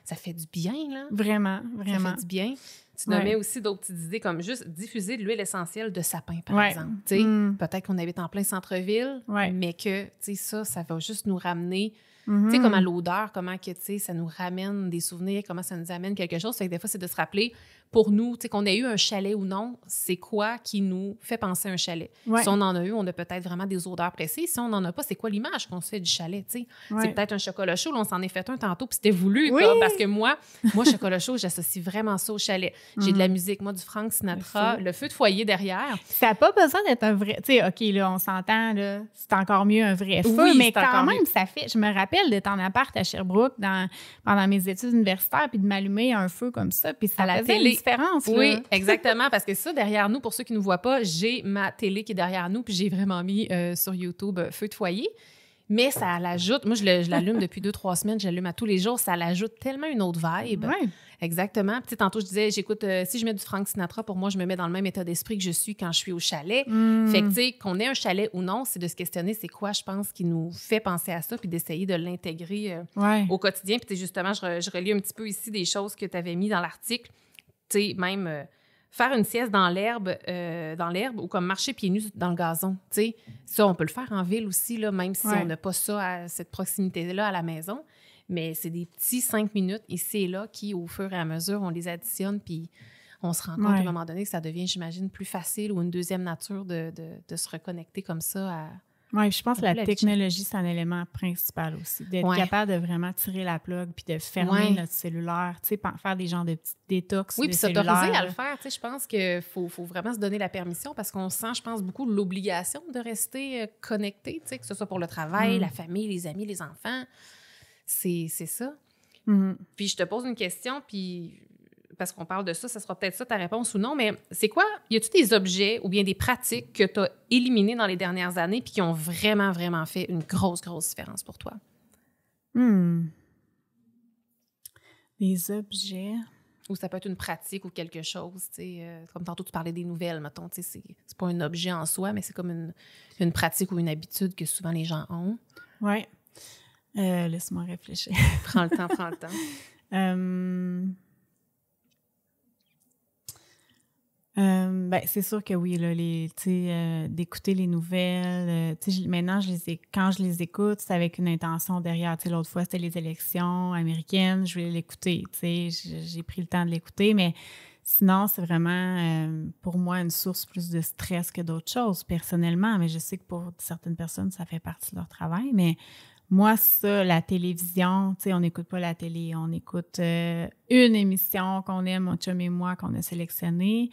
ça fait du bien, là. Vraiment. Ça fait du bien. Tu nommais aussi d'autres petites idées, comme juste diffuser de l'huile essentielle de sapin, par exemple. Tu sais, peut-être qu'on habite en plein centre-ville, mais que, tu sais, ça va juste nous ramener... Tu sais, comme à l'odeur, comment que, tu sais, ça nous ramène des souvenirs, comment ça nous amène quelque chose. Fait que des fois, c'est de se rappeler, pour nous, tu sais, qu'on ait eu un chalet ou non, c'est quoi qui nous fait penser à un chalet? Si on en a eu, on a peut-être vraiment des odeurs précises. Si on n'en a pas, c'est quoi l'image qu'on se fait du chalet, tu sais? C'est peut-être un chocolat chaud, là, on s'en est fait un tantôt, puis c'était voulu, quoi, parce que moi, chocolat chaud, j'associe vraiment ça au chalet. J'ai de la musique, moi, du Frank Sinatra, le feu de foyer derrière. Ça n'a pas besoin d'être un vrai... Tu sais, OK, là, on s'entend, là, c'est encore mieux un vrai feu, mais quand même, ça fait... Je me rappelle d'être en appart à Sherbrooke pendant mes études universitaires, puis de m'allumer un feu comme ça, puis ça faisait une différence. Oui, là. exactement, parce que ça, derrière nous, pour ceux qui ne nous voient pas, j'ai ma télé qui est derrière nous, puis j'ai vraiment mis sur YouTube feu de foyer. Mais ça l'ajoute, moi je l'allume depuis 2-3 semaines, je l'allume à tous les jours, ça l'ajoute tellement une autre vibe. Ouais. Exactement. Puis, tantôt, je disais, j'écoute, si je mets du Frank Sinatra, pour moi, je me mets dans le même état d'esprit que je suis quand je suis au chalet. Fait que, tu sais, qu'on ait un chalet ou non, c'est de se questionner c'est quoi, je pense, qui nous fait penser à ça, puis d'essayer de l'intégrer au quotidien. Puis, justement, je relis un petit peu ici des choses que tu avais mis dans l'article. Tu sais, même faire une sieste dans l'herbe ou comme marcher pieds nus dans le gazon. Tu sais, ça, on peut le faire en ville aussi, là, même si on n'a pas ça, cette proximité-là à la maison. Mais c'est des petits 5 minutes ici et là qui, au fur et à mesure, on les additionne, puis on se rend compte à un moment donné que ça devient, j'imagine, plus facile ou une deuxième nature de se reconnecter comme ça à... Oui, je pense que la technologie, c'est un élément principal aussi. D'être capable de vraiment tirer la plug puis de fermer notre cellulaire, tu sais, faire des genres de petites détox. Oui, puis s'autoriser à le faire. Tu sais, je pense qu'il faut vraiment se donner la permission parce qu'on sent, je pense, beaucoup l'obligation de rester connecté, tu sais, que ce soit pour le travail, la famille, les amis, les enfants. C'est ça. Puis je te pose une question, puis parce qu'on parle de ça, ça sera peut-être ça ta réponse ou non, mais c'est quoi? Y a-tu des objets ou bien des pratiques que tu as éliminés dans les dernières années puis qui ont vraiment, vraiment fait une grosse, grosse différence pour toi? Des objets... Ou ça peut être une pratique ou quelque chose, tu sais, comme tantôt tu parlais des nouvelles, mettons, tu sais, c'est pas un objet en soi, mais c'est comme une pratique ou une habitude que souvent les gens ont. Oui. Laisse-moi réfléchir. Prends le temps. Ben, c'est sûr que oui, là, d'écouter les nouvelles. Maintenant, quand je les écoute, c'est avec une intention derrière. L'autre fois, c'était les élections américaines, je voulais l'écouter. J'ai pris le temps de l'écouter, mais sinon, c'est vraiment, pour moi, une source plus de stress que d'autres choses, personnellement. Mais je sais que pour certaines personnes, ça fait partie de leur travail. Mais moi, ça, la télévision, on n'écoute pas la télé. On écoute une émission qu'on aime, mon chum et moi, qu'on a sélectionnée.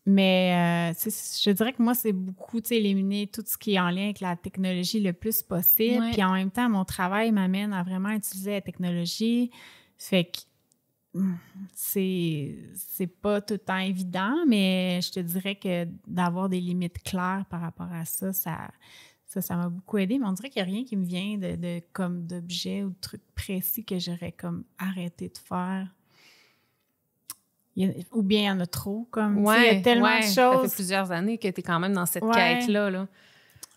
Mais je dirais que moi, c'est beaucoup éliminer tout ce qui est en lien avec la technologie le plus possible. Puis en même temps, mon travail m'amène à vraiment utiliser la technologie. Fait que c'est pas tout le temps évident, mais je te dirais que d'avoir des limites claires par rapport à ça, ça m'a beaucoup aidé. Mais on dirait qu'il n'y a rien qui me vient comme d'objets ou de trucs précis que j'aurais comme arrêté de faire. Ou bien il y en a trop. Comme, il y a tellement de choses. Ça fait plusieurs années que tu es quand même dans cette quête-là. Là.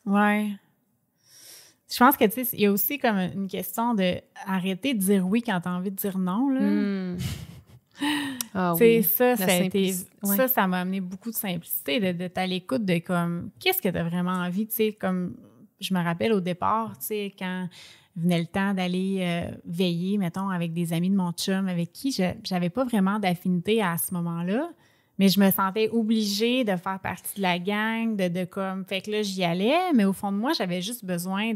Oui. Je pense que, tu sais, il y a aussi comme une question d'arrêter de dire oui quand tu as envie de dire non. Là. Ah, oui. Ça m'a amené beaucoup de simplicité, d'être à l'écoute de comme, qu'est-ce que tu as vraiment envie, tu sais, comme, je me rappelle au départ, tu sais, quand venait le temps d'aller veiller, mettons, avec des amis de mon chum, avec qui j'avais pas vraiment d'affinité à ce moment-là, Mais je me sentais obligée de faire partie de la gang, de comme... Fait que là, j'y allais, mais au fond de moi, j'avais juste besoin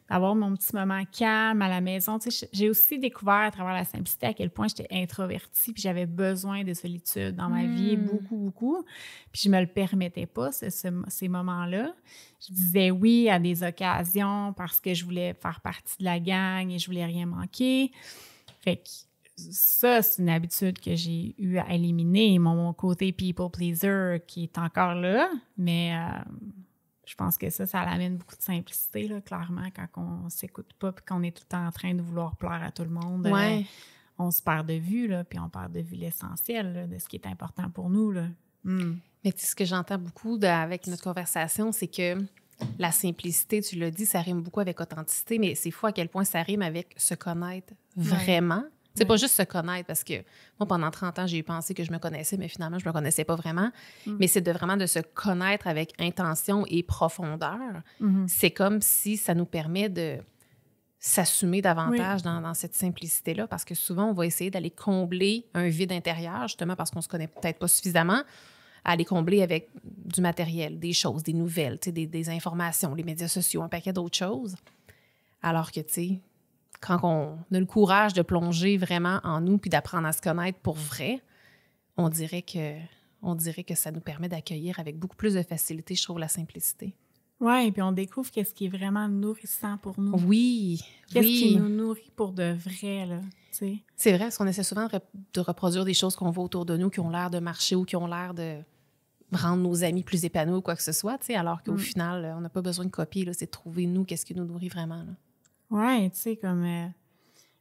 d'avoir mon petit moment calme à la maison. Tu sais, j'ai aussi découvert à travers la simplicité à quel point j'étais introvertie, puis j'avais besoin de solitude dans ma vie, beaucoup, beaucoup. Puis je me le permettais pas, ces moments-là. Je disais oui à des occasions parce que je voulais faire partie de la gang et je voulais rien manquer. Fait que ça, c'est une habitude que j'ai eu à éliminer, mon côté people pleaser qui est encore là, mais je pense que ça amène beaucoup de simplicité, là, clairement, quand on s'écoute pas puis qu'on est tout le temps en train de vouloir plaire à tout le monde. Ouais. On se perd de vue, là, puis on perd de vue l'essentiel là, de ce qui est important pour nous. Là. Mais ce que j'entends beaucoup avec notre conversation, c'est que la simplicité, tu l'as dit, ça rime beaucoup avec authenticité, mais c'est fou à quel point ça rime avec se connaître vraiment. C'est pas juste se connaître, parce que moi, pendant 30 ans, j'ai pensé que je me connaissais, mais finalement, je me connaissais pas vraiment. Mais c'est vraiment de se connaître avec intention et profondeur. C'est comme si ça nous permet de s'assumer davantage dans cette simplicité-là, parce que souvent, on va essayer d'aller combler un vide intérieur, justement parce qu'on se connaît peut-être pas suffisamment, à les combler avec du matériel, des choses, des nouvelles, des informations, les médias sociaux, un paquet d'autres choses. Alors que, tu sais, quand on a le courage de plonger vraiment en nous puis d'apprendre à se connaître pour vrai, on dirait que ça nous permet d'accueillir avec beaucoup plus de facilité, je trouve, la simplicité. Oui, et puis on découvre qu'est-ce qui est vraiment nourrissant pour nous. Oui, Qu'est-ce qui nous nourrit pour de vrai, là, tu sais. C'est vrai, parce qu'on essaie souvent de reproduire des choses qu'on voit autour de nous, qui ont l'air de marcher ou qui ont l'air de rendre nos amis plus épanouis ou quoi que ce soit, tu sais, alors qu'au final, on n'a pas besoin de copier, là, c'est de trouver, nous, qu'est-ce qui nous nourrit vraiment, là. Oui, tu sais, comme...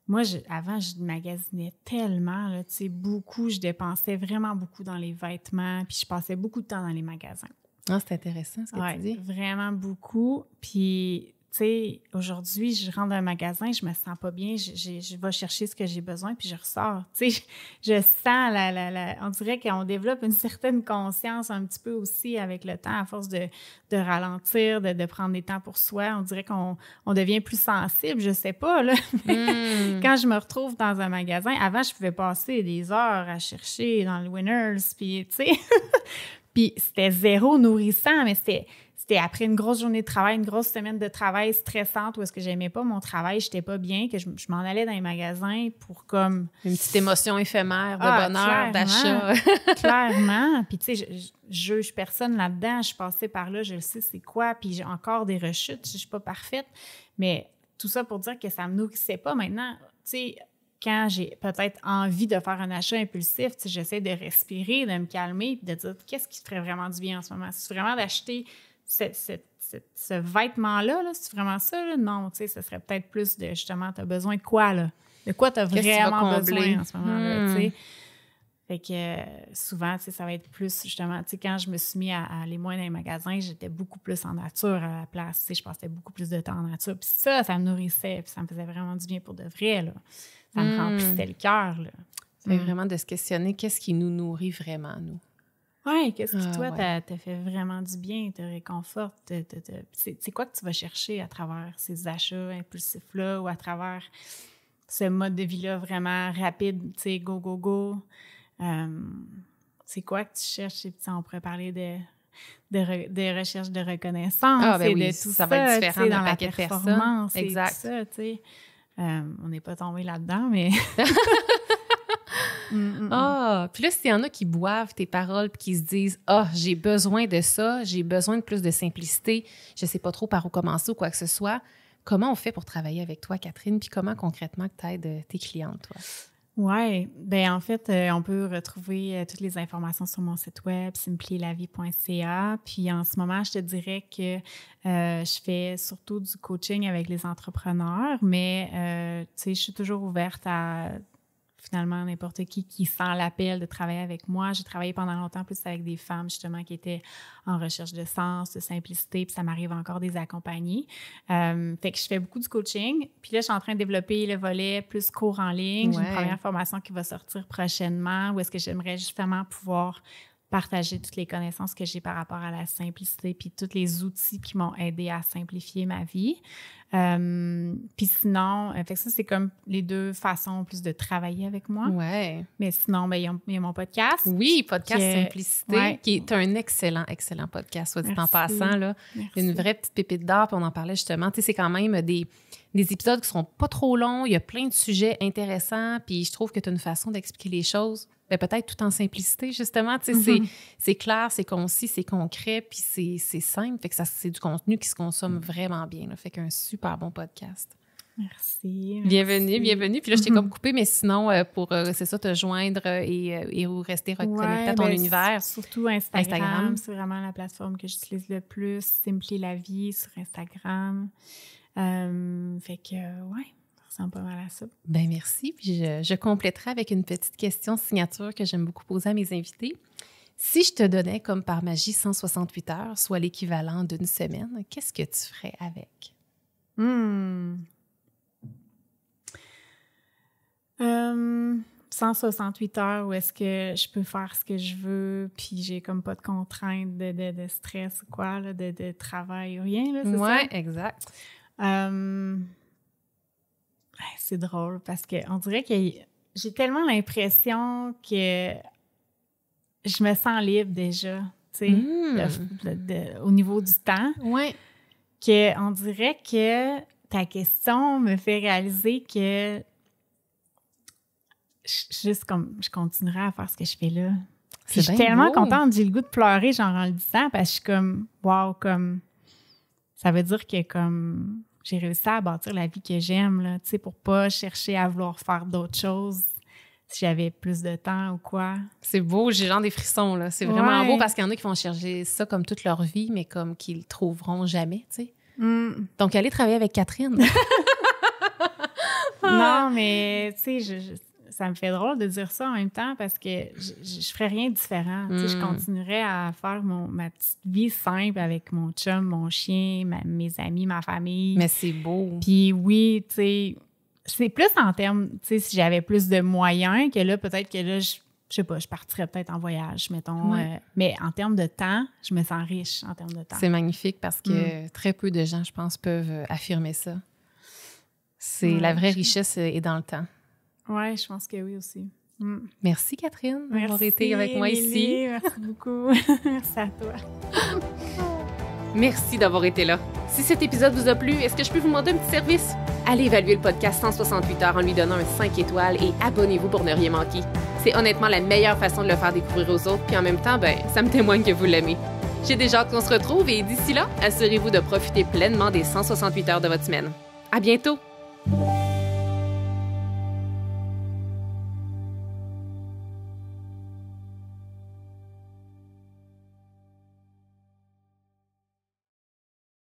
moi, avant, je magasinais tellement, là, tu sais, beaucoup. Je dépensais vraiment beaucoup dans les vêtements, puis je passais beaucoup de temps dans les magasins. Ah, c'est intéressant ce que tu dis. Vraiment beaucoup. Puis, tu sais, aujourd'hui, je rentre dans un magasin, je me sens pas bien, je vais chercher ce que j'ai besoin, puis je ressors. Tu sais, je sens on dirait qu'on développe une certaine conscience un petit peu aussi avec le temps, à force de ralentir, de prendre des temps pour soi. On dirait qu'on devient plus sensible, je sais pas, là. Quand je me retrouve dans un magasin, avant, je pouvais passer des heures à chercher dans le Winners, puis, tu sais... Puis c'était zéro nourrissant, mais c'était après une grosse journée de travail, une grosse semaine de travail stressante où est-ce que j'aimais pas mon travail, j'étais pas bien, que je m'en allais dans les magasins pour comme... Une petite émotion éphémère de bonheur, d'achat. Clairement. Puis tu sais, je juge personne là-dedans. Je passais par là, je le sais c'est quoi, puis j'ai encore des rechutes, je suis pas parfaite. Mais tout ça pour dire que ça me nourrissait pas. Maintenant, tu sais... Quand j'ai peut-être envie de faire un achat impulsif, j'essaie de respirer, de me calmer, puis de dire qu'est-ce qui te ferait vraiment du bien en ce moment. C'est vraiment d'acheter ce vêtement-là, là, c'est vraiment ça? Là? Non, tu sais, ce serait peut-être plus de justement, tu as besoin de quoi, là? De quoi tu as vraiment besoin en ce moment-là, tu sais? Fait que souvent, tu sais, ça va être plus justement, tu sais, quand je me suis mis à aller moins dans les magasins, j'étais beaucoup plus en nature à la place, tu sais, je passais beaucoup plus de temps en nature. Puis ça me nourrissait, puis ça me faisait vraiment du bien pour de vrai, là. Ça me remplissait le cœur, là. C'est vraiment de se questionner qu'est-ce qui nous nourrit vraiment, nous. Oui, qu'est-ce qui, toi, t'a fait vraiment du bien, te réconforte? C'est quoi que tu vas chercher à travers ces achats impulsifs-là ou à travers ce mode de vie-là vraiment rapide, tu sais, go, go, go? C'est quoi que tu cherches? On pourrait parler de recherche de reconnaissance. Ah, ben oui, de tout ça va être différent d'un paquet de personnes. Exact. Ça, tu sais. On n'est pas tombé là-dedans, mais... Puis là, s'il y en a qui boivent tes paroles puis qui se disent « Ah, j'ai besoin de ça, j'ai besoin de plus de simplicité, je sais pas trop par où commencer ou quoi que ce soit », comment on fait pour travailler avec toi, Catherine, puis comment concrètement tu aides tes clientes, toi? Oui, bien en fait, on peut retrouver toutes les informations sur mon site web, simplierlavie.ca. Puis en ce moment, je te dirais que je fais surtout du coaching avec les entrepreneurs, mais tu sais, je suis toujours ouverte à finalement n'importe qui sent l'appel de travailler avec moi. J'ai travaillé pendant longtemps plus avec des femmes justement qui étaient en recherche de sens, de simplicité, puis ça m'arrive encore de les accompagner. Fait que je fais beaucoup du coaching. Puis là, je suis en train de développer le volet plus cours en ligne. J'ai une première formation qui va sortir prochainement où est-ce que j'aimerais justement pouvoir partager toutes les connaissances que j'ai par rapport à la simplicité puis tous les outils qui m'ont aidé à simplifier ma vie. Puis sinon, fait que ça, c'est comme les deux façons plus de travailler avec moi. Ouais. Mais sinon, ben, il y a mon podcast. Oui, Podcast Simplicité, qui est un excellent podcast, soit dit en passant. Là. Une vraie petite pépite d'or, puis on en parlait justement. Tu sais, c'est quand même des épisodes qui sont pas trop longs. Il y a plein de sujets intéressants, puis je trouve que tu as une façon d'expliquer les choses, ben, peut-être tout en simplicité, justement. Tu sais, c'est clair, c'est concis, c'est concret, puis c'est simple. Fait que c'est du contenu qui se consomme vraiment bien. Là. Fait qu'un super bon podcast. Merci. Bienvenue. Puis là, je t'ai comme coupé, mais sinon, pour, c'est ça, te joindre et rester reconnecté à ton univers. Surtout Instagram. C'est vraiment la plateforme que j'utilise le plus. Simpli la vie sur Instagram. Fait que, ça ressemble pas mal à ça. Bien, merci. Puis je compléterai avec une petite question signature que j'aime beaucoup poser à mes invités. Si je te donnais, comme par magie, 168 heures, soit l'équivalent d'une semaine, qu'est-ce que tu ferais avec? 168 heures où est-ce que je peux faire ce que je veux, puis j'ai comme pas de contraintes de stress ou quoi, là, de travail ou rien, là, c'est ça? Oui, exact. C'est drôle parce qu'on dirait que j'ai tellement l'impression que je me sens libre déjà, tu sais, au niveau du temps. Oui. Qu'on dirait que ta question me fait réaliser que je continuerai à faire ce que je fais là. Je suis tellement contente, j'ai le goût de pleurer genre en le disant parce que je suis comme wow, comme ça veut dire que comme j'ai réussi à bâtir la vie que j'aime là, tu sais, pour pas chercher à vouloir faire d'autres choses si j'avais plus de temps ou quoi. C'est beau, j'ai genre des frissons là, c'est vraiment beau parce qu'il y en a qui vont chercher ça comme toute leur vie mais comme qu'ils le trouveront jamais, tu sais. Donc allez travailler avec Catherine. Non, mais tu sais ça me fait drôle de dire ça en même temps parce que je ferais rien de différent. Tu sais, je continuerais à faire ma petite vie simple avec mon chum, mon chien, mes amis, ma famille. Mais c'est beau. Puis oui, tu sais, c'est plus en termes, tu sais, si j'avais plus de moyens que là, peut-être que là, je sais pas, je partirais peut-être en voyage, mettons. Mais en termes de temps, je me sens riche en termes de temps. C'est magnifique parce que très peu de gens, je pense, peuvent affirmer ça. La vraie richesse est dans le temps. Oui, je pense que oui aussi. Merci Catherine d'avoir été avec moi ici. Merci beaucoup. Merci à toi. Merci d'avoir été là. Si cet épisode vous a plu, est-ce que je peux vous demander un petit service? Allez évaluer le podcast 168 heures en lui donnant un 5 étoiles et abonnez-vous pour ne rien manquer. C'est honnêtement la meilleure façon de le faire découvrir aux autres, puis en même temps, ça me témoigne que vous l'aimez. J'ai déjà hâte qu'on se retrouve et d'ici là, assurez-vous de profiter pleinement des 168 heures de votre semaine. À bientôt!